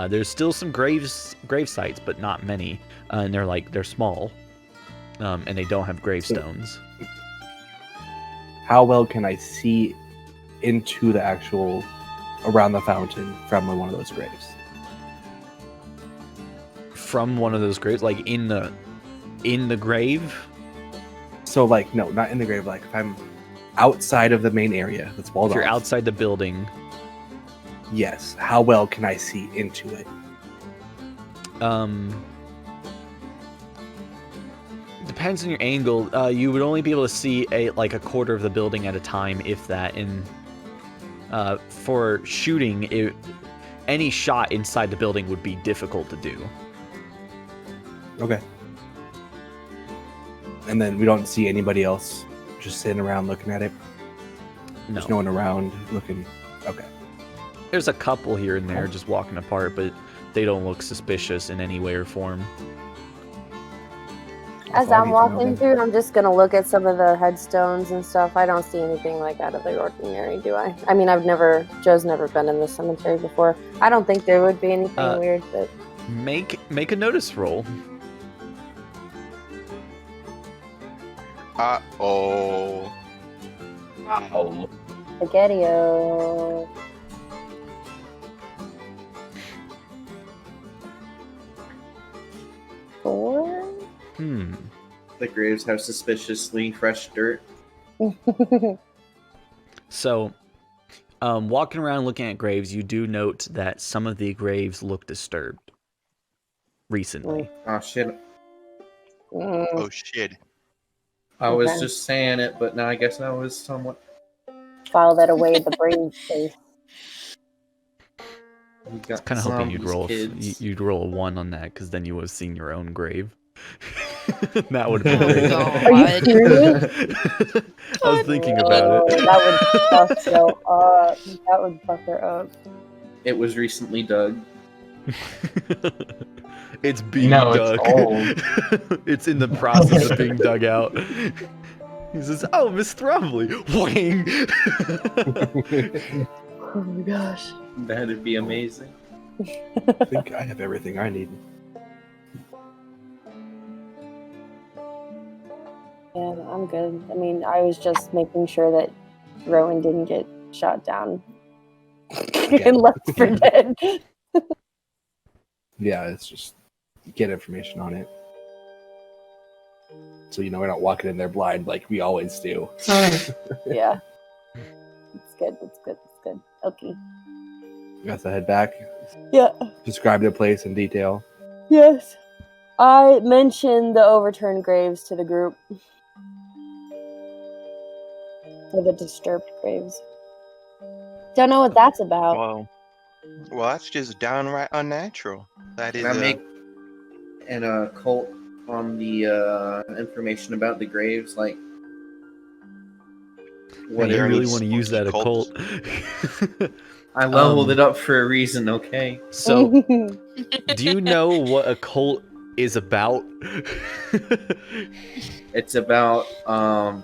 There's still some grave sites, but not many, and they're small, and they don't have gravestones. How well can I see into the actual around the fountain from one of those graves? From one of those graves, like in the grave. So like no, not in the grave. Like if I'm outside of the main area that's walled If you're off. outside the building, Yes. How well can I see into it? Depends on your angle. You would only be able to see a quarter of the building at a time, if that. And for shooting, any shot inside the building would be difficult to do. Okay. And then we don't see anybody else just sitting around looking at it? No. There's no one around looking... Okay. There's a couple here and there just walking apart, but they don't look suspicious in any way or form. As I'm walking through, I'm just gonna look at some of the headstones and stuff. I don't see anything like out of the ordinary, do I? I mean, Joe's never been in the cemetery before. I don't think there would be anything weird, but... Make a notice roll. Uh-oh. Oh. Spaghetti-o. Four? The graves have suspiciously fresh dirt. So, walking around looking at graves, you do note that some of the graves look disturbed recently. Oh, shit. Oh, shit. I was just saying it, but now I guess I was somewhat... File that away the brain space. We I was kind of hoping you'd roll a 1 on that, because then you would have seen your own grave. That would have been great. Are you serious? I was thinking about it. That would fuck Joe up. That would fuck her up. It was recently dug. It's being dug. It's old. It's in the process of being dug out. He says, "Oh, Miss Thrombly." Whang! Oh my gosh. That'd be amazing. I think I have everything I need. Yeah, I'm good. I mean, I was just making sure that Rowan didn't get shot down and left for dead. Yeah, it's just get information on it. So, we're not walking in there blind like we always do. Yeah. It's good. It's good. It's good. Okay. You guys head back. Yeah. Describe the place in detail. Yes. I mentioned the overturned graves to the group. Or the disturbed graves. Don't know what that's about. Well, that's just downright unnatural. That is. Can I make an occult on the information about the graves? Like, What do you really want to use that occult? I leveled it up for a reason, okay? So, do you know what occult is about? It's about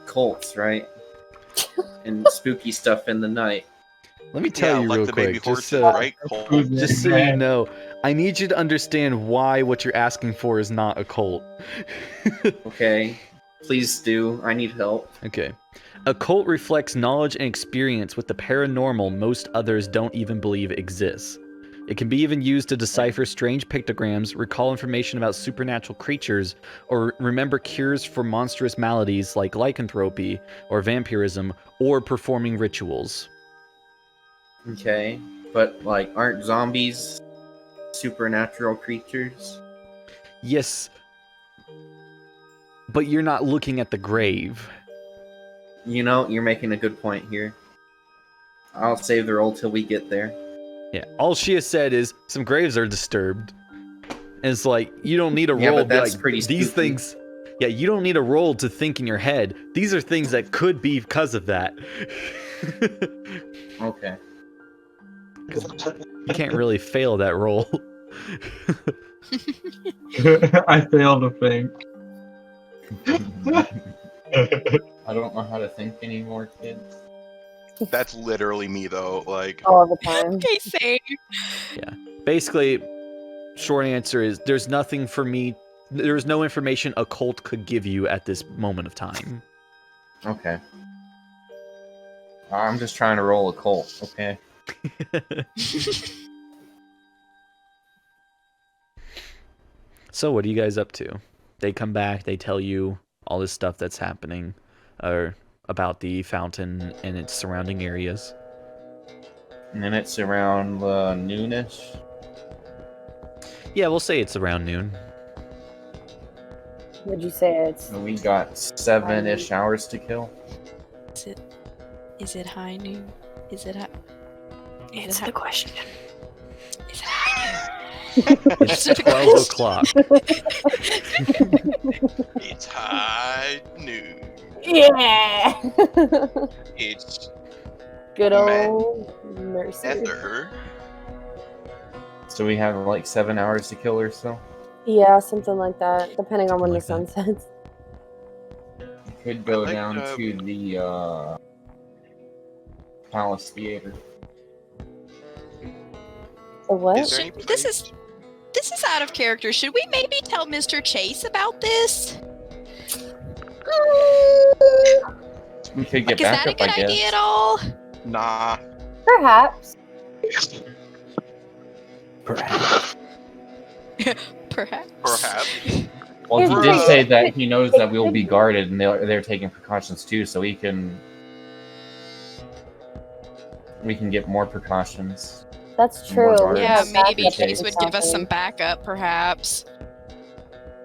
cults, right? And spooky stuff in the night. Let me tell you like real the quick, baby just horses, right? just so you know, I need you to understand why what you're asking for is not occult. Okay, please do. I need help. Okay. Occult reflects knowledge and experience with the paranormal most others don't even believe exists. It can be even used to decipher strange pictograms, recall information about supernatural creatures, or remember cures for monstrous maladies like lycanthropy or vampirism, or performing rituals. Okay, but aren't zombies supernatural creatures? Yes, but you're not looking at the grave. You're making a good point here. I'll save the roll till we get there. Yeah, all she has said is some graves are disturbed. And it's like, you don't need a roll. But that's like, pretty these spooky. things. Yeah, you don't need a roll to think in your head. These are things that could be because of that. Okay. You can't really fail that roll. I failed to think. I don't know how to think anymore, kids. That's literally me, though. Like, All the time. Okay, same. Basically, short answer is there's nothing for me. There's no information a cult could give you at this moment of time. Okay. I'm just trying to roll a cult, okay? So what are you guys up to? They come back, they tell you all this stuff that's happening, or about the fountain and its surrounding areas. And it's around noonish. Yeah, we'll say it's around noon. Would you say it's? And we got 7-ish hours to kill. Is it high noon? Is it high? Answer the question. Is it high It's 12 o'clock. It's high noon. Yeah. It's Good old Mercy. Ether. So we have like 7 hours to kill or so. Yeah, something like that, depending on when the Something sun sets. Could go like, down to the Palace Theater. The what? Is there any This place- is out of character. Should we maybe tell Mr. Chase about this? We could get Like, is that a backup, good I guess. idea at all? Nah. Perhaps. Perhaps. Perhaps. Perhaps. Well, Here's he the did thing. say that he knows that we'll be guarded and they're taking precautions too, so we can get more precautions. That's true. More guards. We Yeah, have maybe backup Chase or would give us some something. backup, perhaps.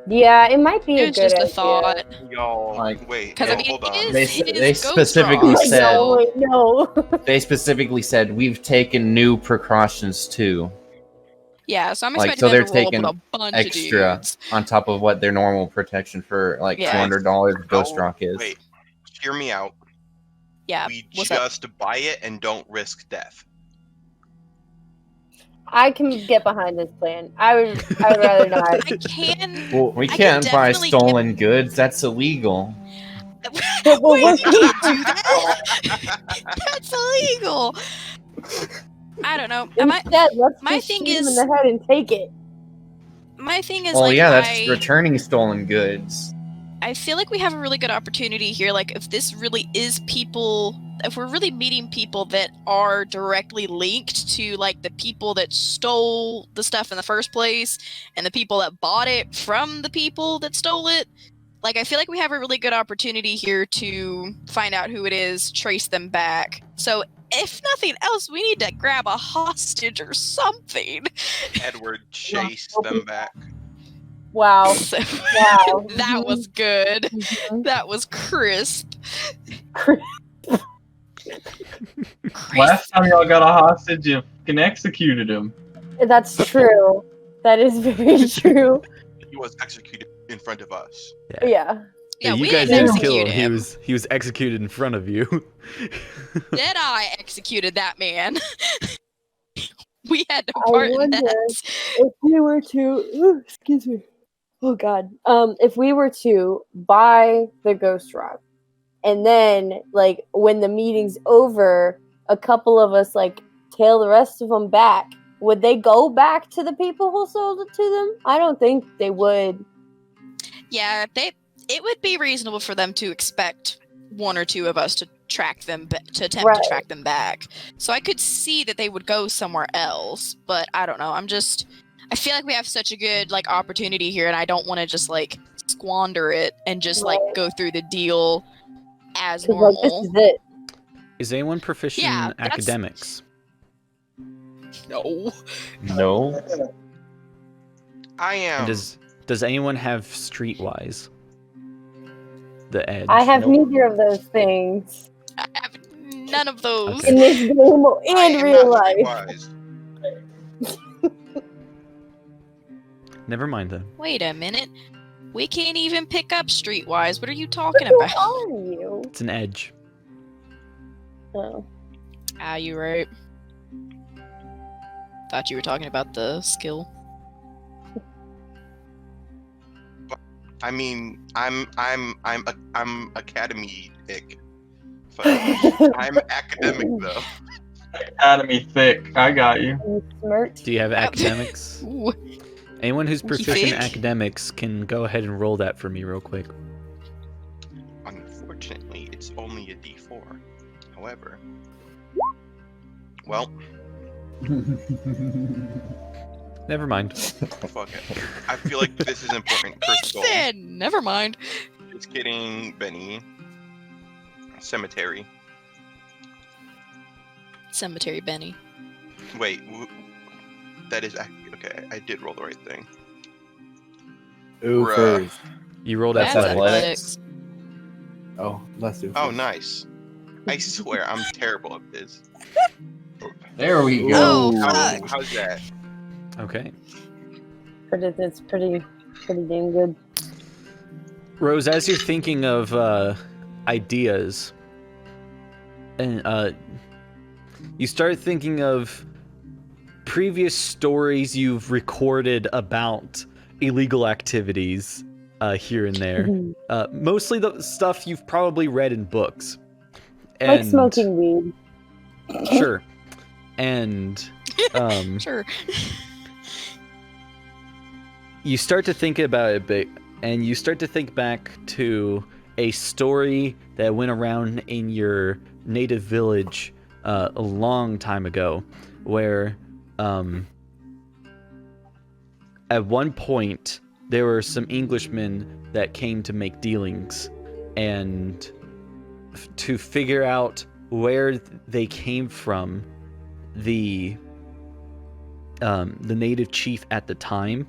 Yeah, it might be It a was good just a idea. thought. Y'all, Like- wait. Because, I mean, hold on. it They is Ghost specifically Rock, said- No, so- wait, no. They specifically said we've taken new precautions too, Yeah, so I'm Like, expecting so them they're to roll up taking with a bunch extra of dudes. on top of what their normal protection for like Yeah. $200 Ghost Oh, Rock is. Wait, hear me out. Yeah, We what's up? just buy it and don't risk death. I can get behind this plan. I would rather not. I can. Well, we I can can't buy definitely stolen goods. That's illegal. But Wait, what- you can't do that. That's illegal. I don't know. Instead, let's my just thing shoot him in is- the head and take it. My thing is, Well, like, yeah, that's returning stolen goods. I feel like we have a really good opportunity here. Like, if this really is people, if we're really meeting people that are directly linked to, like, the people that stole the stuff in the first place and the people that bought it from the people that stole it, like, I feel like we have a really good opportunity here to find out who it is, trace them back. So, if nothing else, we need to grab a hostage or something. Edward chase them back. Wow. So- Wow. that was good. Mhm. That was crisp. Last time y'all got a hostage, you fucking executed him. That's true. That is very true. He was executed in front of us. Yeah. Yeah, you we guys didn't didn't kill execute him. him. He was executed in front of you. Deadeye executed that man. We had no I part in wonder that. if we were to, ooh, excuse me. Oh God. If we were to buy the Ghost Rock, and then like when the meeting's over, a couple of us like tail the rest of them back, would they go back to the people who sold it to them? I don't think they would. Yeah, it would be reasonable for them to expect one or two of us to track them, to attempt Right. to track them back. So I could see that they would go somewhere else, but I don't know. I feel like we have such a good like opportunity here, and I don't want to just like squander it and just like Right. go through the deal as 'Cause, like, this normal. is it. Is anyone proficient Yeah, in that's- academics? No. No. I am. And does anyone have streetwise? The edge. I have Nope. neither of those things I have none of those. Okay. in this game I and am real not life. streetwise. Never mind then. Wait a minute. We can't even pick up streetwise. What are you talking Who about? are you? It's an edge. Oh. Ah, you right. Thought you were talking about the skill. I mean, I'm academy-ic. So I'm academic though. Academy thick. I got you. You smirk. Do you have academics? Ooh. Anyone who's You proficient in think? academics can go ahead and roll that for me real quick. Unfortunately, it's only a D4. However, well, Never mind. fuck it. I feel like this is important. First goal. Ethan! Never mind. Just kidding, Benny. Cemetery. Cemetery Benny. Wait, that is okay. I did roll the right thing. Ooh, Bruh. furs. You rolled That's athletics. athletics. Oh, let's do Oh, furs. nice. I swear, I'm terrible at this. There we go. Oh, Ooh. fuck. How's that? Okay. That's pretty damn good. Rose, as you're thinking of ideas, and you start thinking of previous stories you've recorded about illegal activities here and there. Mostly the stuff you've probably read in books. Like And, smoking weed. Sure. And Sure. you start to think about it a bit, and you start to think back to a story that went around in your native village a long time ago, where at one point there were some Englishmen that came to make dealings, and to figure out where they came from, the native chief at the time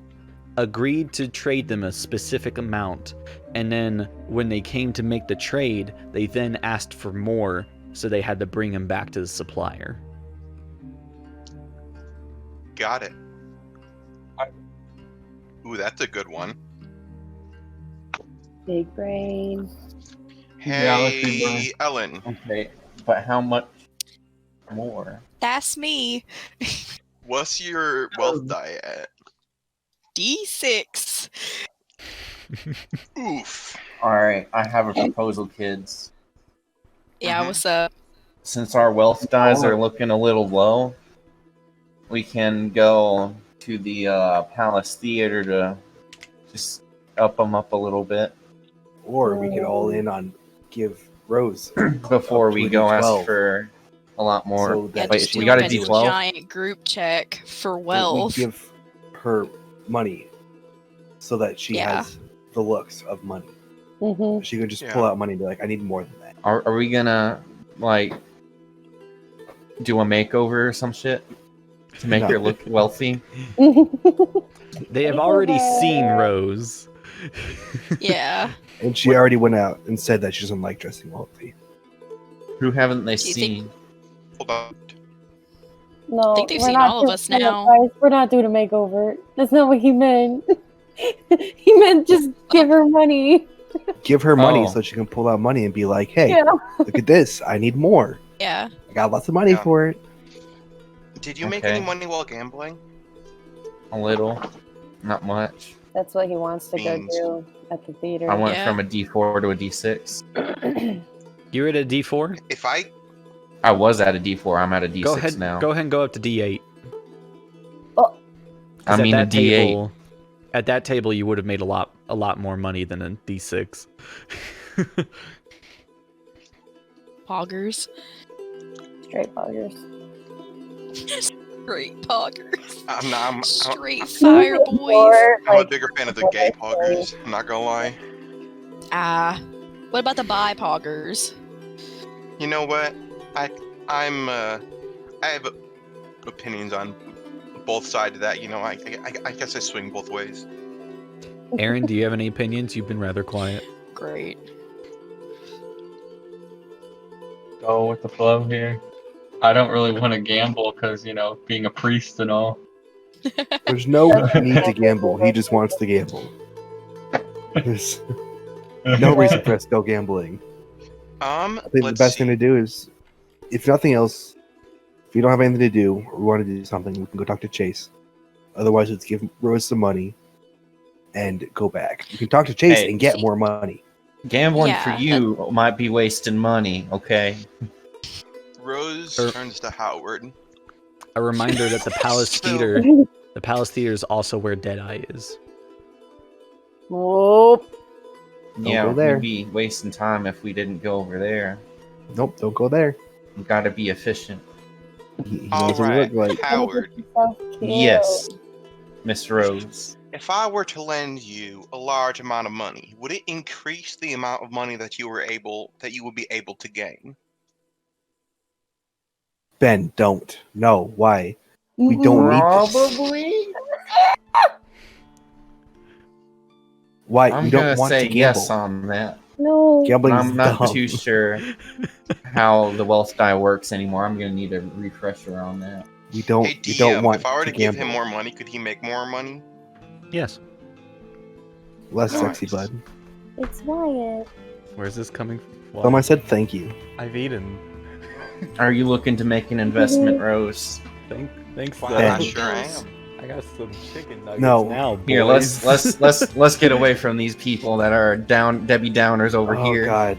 agreed to trade them a specific amount, and then when they came to make the trade, they then asked for more, so they had to bring him back to the supplier. Got it. Ooh, that's a good one. Big brain. Yeah, let's do Hey, Ellen. Okay, but how much more? That's me. What's your wealth die at? D6. Oof. Alright, I have a proposal, kids. Yeah, what's up? Since our wealth dies are looking a little low, we can go to the Palace Theater to just up them up a little bit Or we could all in on give Rose before Up we to a go ask D12. for a lot more. so Yeah, that Wait, just we do got a like D12? giant group check for we wealth. give her money so that she Yeah. has the looks of money. Mm-hmm. She could just Yeah. pull out money and be like, I need more than that. Are we gonna, like, do a makeover or some shit? To make No. her look wealthy? They have already seen Rose. Yeah. And she already went out and said that she doesn't like dressing wealthy. Who haven't they Do you think- seen? Hold on. No, I think they've we're seen not all of doing- us no, now. guys, we're not doing a makeover. That's not what he meant. He meant just give her money. Give her money Oh. so she can pull out money and be like, hey, Yeah. look at this. I need more. Yeah. I got lots of money Yeah. for it. Did you make any Okay. money while gambling? A little. Not much. That's what he wants to go Beans. do at the theater. I went Yeah. from a D4 to a D6. You're at a D4? If I I was at a D4. I'm at a D6 Go ahead. now. Go ahead and go up to D8. Oh. 'Cause I mean a at that D8. table, at that table, you would have made a lot more money than a D6. Poggers. Straight poggers. Straight poggers. I'm Straight fire boys. Or, I'm a like, bigger fan of the gay poggers. I'm not gonna lie. Ah. What about the bi poggers? You know what? I have opinions on both sides of that. You know, I guess I swing both ways. Aaron, do you have any opinions? You've been rather quiet. Great. Go with the flow here. I don't really want to gamble because, you know, being a priest and all. There's no need to gamble. He just wants to gamble. There's no reason for us to go gambling. I think the Let's best see. thing to do is, if nothing else, if you don't have anything to do or we want to do something, we can go talk to Chase. Otherwise, let's give Rose some money and go back. You can talk to Chase Hey. and get more money. Gambling Yeah, for you might be wasting money, okay? Rose turns to Howard. A reminder that the Palace So- Theater, the Palace Theater is also where Deadeye is. Whoop. Yeah, go there. we'd be wasting time if we didn't go over there. Nope, don't go there. We gotta be efficient. He All knows what you right, look like. Howard. Yes, Miss Rose. If I were to lend you a large amount of money, would it increase the amount of money that you would be able to gain? Ben, don't. No, why? We don't need this. Probably. Why? I'm You don't gonna want say to gamble. yes on that. No. Gambling I'm is not dumb. too sure how the wealth die works anymore. I'm gonna need a refresher on that. We don't. Hey we don't DM, want if I were to give gamble. him more money, could he make more money? Yes. Less Nice. sexy, bud. It's Wyatt. Where's this coming from? Someone said thank you. I've eaten. Are you looking to make an investment, Rose? Thanks. Well, Yeah. I sure am. I got some chicken nuggets No. now. Boys. Here, let's get away from these people that are Debbie Downers over Oh here, God,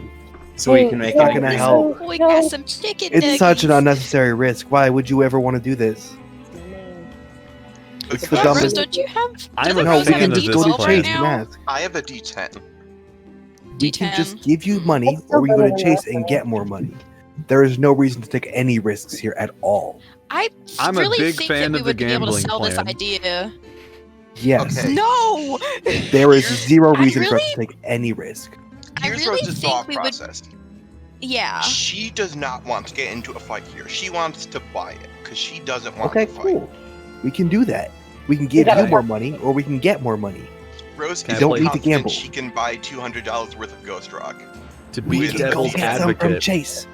so we can make not it. gonna increase. help. We got some chicken it's nuggets. such an unnecessary risk. Why would you ever want to do this? It's the What, dumbest- Rose, don't you have? I'm doesn't a No, Rose we have a can just go to D12 right Chase and now? ask. I have a D10. We can just D10. give you money, That's still or we go better to than Chase nothing. and get more money. There is no reason to take any risks here at all. I'm a really big think fan that we of the would be able to gambling sell plan. this idea. Yes, Okay. No, there is zero I reason for us really- to take any risk. I Here's really Rose's think thought we would- process. yeah. She does not want to get into a fight here. She wants to buy it because she doesn't want Okay, to fight. cool. We can do that. We can give gotta you more money, or we can get more money. Rose Can I is don't need to confident gamble. she can buy $200 worth of Ghost Rock. To We be can go devil's get some from advocate, Chase.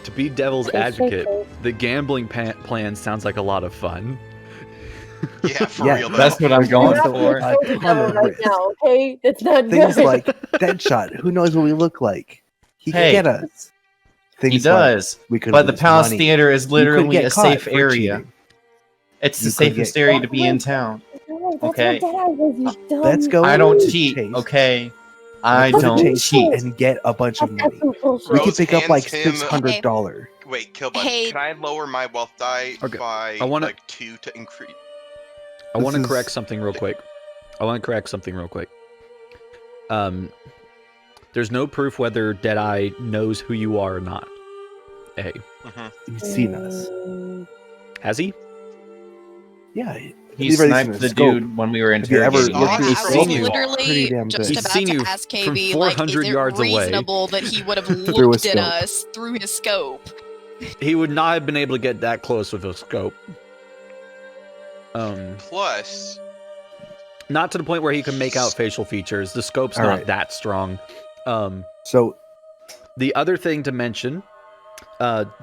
to be devil's It's advocate, okay. the gambling plan sounds like a lot of fun. Yeah, for Yeah, real though. That's what I'm going We're for. not a ton of right risk. now, okay? That's not Things good. like Deadshot. Who knows what we look like? He Hey, can get us. Things He does, Like we could but the lose Palace money. Theater is You could literally get a caught safe for area. cheating. It's the You could safest get- area to be in town. No, that's Okay. what Dad was, you dumb. Let's go. I don't to cheat, Chase. okay? I Let's go to don't Chase cheat. and get a bunch of That's money. absolute bullshit. We could Rose pick up like hands him- $600. Wait, Killbud, Hey. can I lower my wealth die Okay, by I wanna- like 2 to increase? I want to This is- correct something real quick. There's no proof whether Deadeye knows who you are or not. A. He's seen us. Has he? Yeah. He he's already seen sniped the the scope. dude when we were Have you ever interrogating looked him. at I his was scope? you. literally Pretty damn just good. He's about seen to you ask from KB, like, is 400 it yards away. reasonable that he would have Through a looked at scope. us through his scope? He would not have been able to get that close with a scope. Plus, Not to the point where he can make out facial features. The scope's All not right. that strong. So The other thing to mention,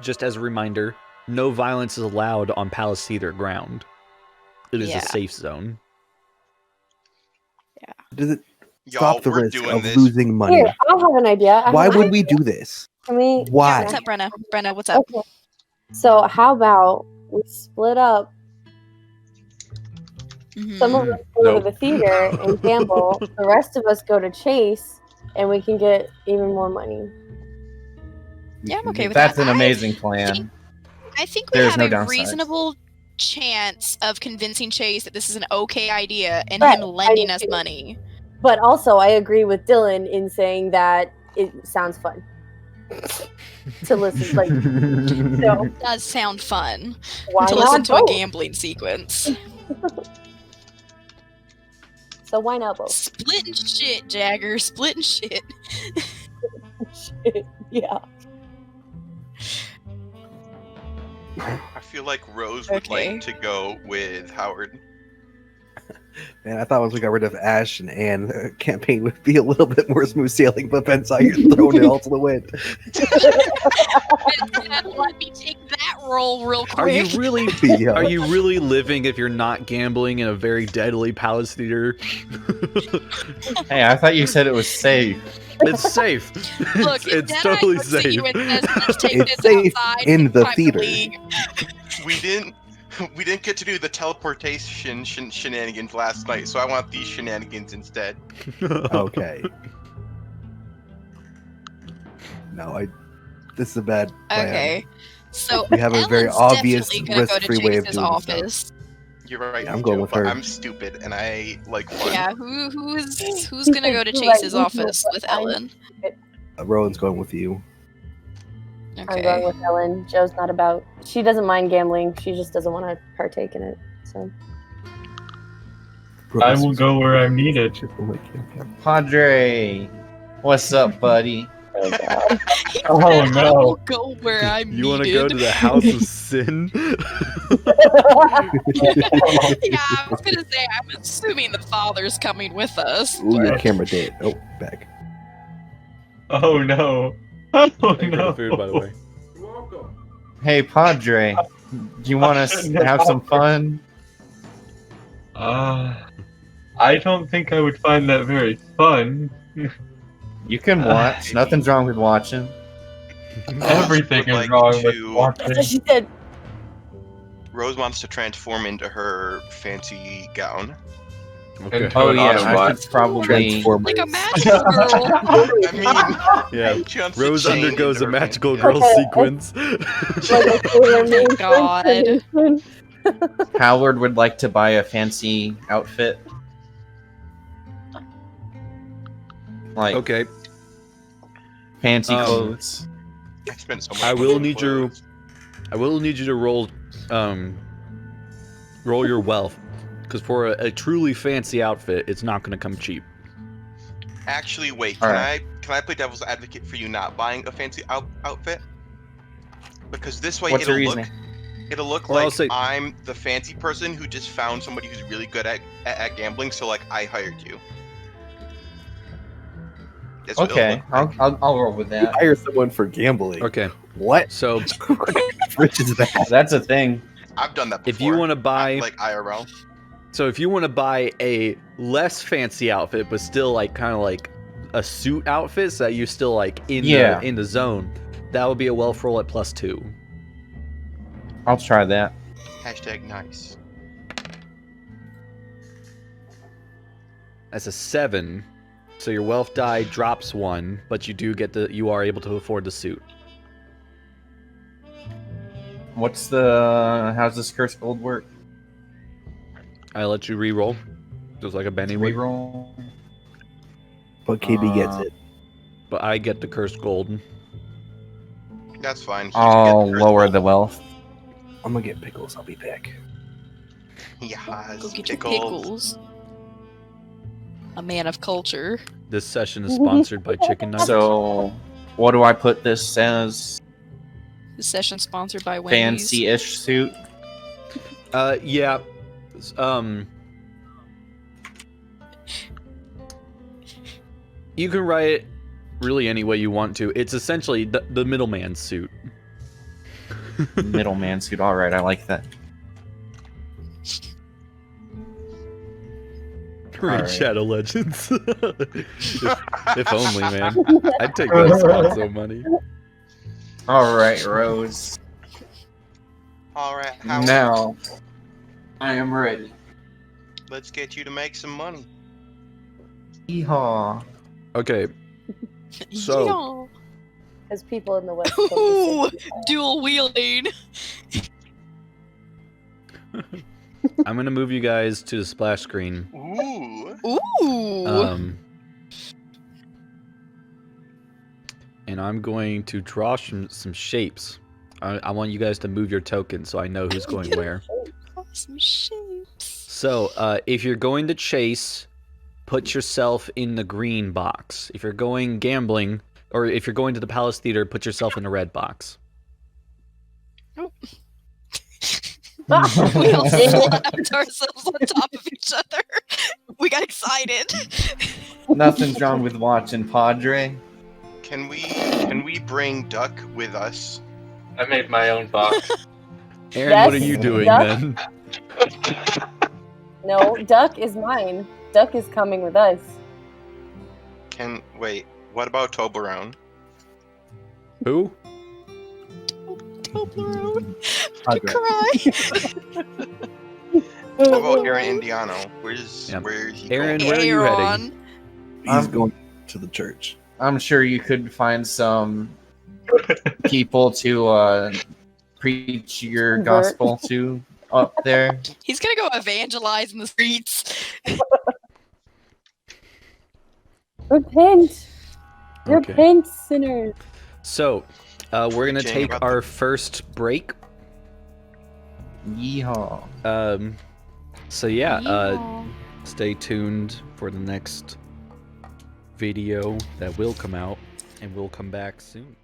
just as a reminder, no violence is allowed on Palace Theater ground. It is Yeah. a safe zone. does it y'all, stop the we're risk doing of this. losing money? Here, I have an idea. Why would we do this? Can we? Why? What's up, Brenna? Brenna, what's up? Okay. So how about we split up? Mhm. Some of us go Nope. to the theater and gamble. The rest of us go to Chase, and we can get even more money. Yeah, I'm okay with That's that. an amazing plan. I think we There's have no a downsides. reasonable chance of convincing Chase that this is an okay idea and Right, him I lending do us too. money. But also, I agree with Dylan in saying that it sounds fun to listen. Like, so It does sound fun why to not listen to a both? gambling sequence. So why not both? Splitting shit, Jagger. Splitting shit. Yeah. I feel like Rose would Okay. like to go with Howard. Man, I thought once we got rid of Ash and Anne, the campaign would be a little bit more smooth sailing, but Ben saw you throwing it all to the wind. Let me take that roll real quick. Are you really? Yeah. Are you really living if you're not gambling in a very deadly Palace Theater? Hey, I thought you said it was safe. It's safe. Look, if it's Deadeye totally looks at safe. you and says, "Let's take It's this safe outside in the private theater. league," We didn't get to do the teleportation shenanigans last night, so I want these shenanigans instead. Okay. No, this is a bad plan. Okay. So We have a very Ellen's obvious definitely gonna go to risk-free way of Chase's doing office. You're right. Yeah, I'm going Joe, with but her. I'm stupid and I like fun. Yeah, who's gonna go to You're right, Chase's you know office what, with I'm- Ellen? Rowan's going with you. I'm going Okay. with Ellen. Joe's not about. She doesn't mind gambling. She just doesn't want to partake in it. So I will go where I'm needed. Padre, what's up, buddy? Oh god. He Oh, said, no. I will go where I'm You want to needed. go to the house of sin? Yeah, I was gonna say, I'm assuming the father's coming with us. Ooh, your but- camera dead. Oh, back. Oh no. Oh Thank you for no. the food, by the way. Hey, Padre, do you want us to have some fun? I don't think I would find that very fun. You can watch. Nothing's wrong with watching. Everything would is like wrong with to- That's watching. what she said. Rose wants to transform into her fancy gown. Okay. Into Oh an yeah, I Autobot. should probably. Transformers. Like a magical girl. I mean, Yeah. she wants to Rose change undergoes into a her magical fancy girl Okay. sequence. Like a Sailor Moon God. transformation. Howard would like to buy a fancy outfit. Like Okay. fancy Um, clothes. gown. I spent so much I money will on need you. clothes. I will need you to roll your wealth, because for a truly fancy outfit, it's not going to come cheap. Actually, wait. All Can I play devil's advocate for you not buying a fancy outfit? Because this way What's your it'll look reasoning? it'll look Well, I'll like say- I'm the fancy person who just found somebody who's really good at gambling. So like I hired you. That's what it'll Okay, look like. I'll roll with You that. hire someone for gambling. Okay. What? So Rich is that? That's a thing. I've done that before. if you want to buy, like IRL. so if you want to buy a less fancy outfit, but still like kind of like a suit outfit, so that you're still like in the zone, that would be a wealth roll at +2. I'll try that. Hashtag nice. That's a 7. So your wealth die drops 1, but you are able to afford the suit. How's this curse gold work? I let you re-roll, just like a Benny would. Reroll. But KB gets it. But I get the cursed gold. That's fine. He I'll should get lower first the wealth. I'm gonna get pickles. I'll be back. Yes, Go get your pickles. pickles. A man of culture. This session is sponsored by Chicken Nuggets. So, what do I put this as? This session sponsored by Wendy's. Fancy-ish suit. Yeah. You can write it really any way you want to. It's essentially the middleman suit. Middleman suit. All right, I like that. We're in Alright. Shadow Legends. if only, man. I'd take that sponsor money. All right, Rose. All right, Howard, Now, I am ready. let's get you to make some money. Yeehaw. Okay, So- Yeah. As people in the West Ooh, Coast. dual wielding. I'm gonna move you guys to the splash screen. Ooh. Ooh. And I'm going to draw some shapes. I want you guys to move your tokens so I know who's going where. Some shapes. So, if you're going to chase, put yourself in the green box. If you're going gambling, or if you're going to the Palace Theater, put yourself in the red box. We all slapped ourselves on top of each other. We got excited. Nothing's wrong with watching Padre. Can we bring Duck with us? I made my own box. Aaron, Yes, what are you doing Duck? then? No, Duck is mine. Duck is coming with us. Wait, what about Toblerone? Who? Toblerone. Padre. Cry. What about Aarón Indiano? Where's Yeah. he Aaron, going? where are you heading? He's going to the church. I'm sure you could find some people to preach your Convert. gospel to up there. He's gonna go evangelize in the streets. Repent! Okay. Repent, sinners! So, we're gonna Jane, take about our first break. Yeehaw. So yeah, Yeah. stay tuned for the next video that will come out. And we'll come back soon.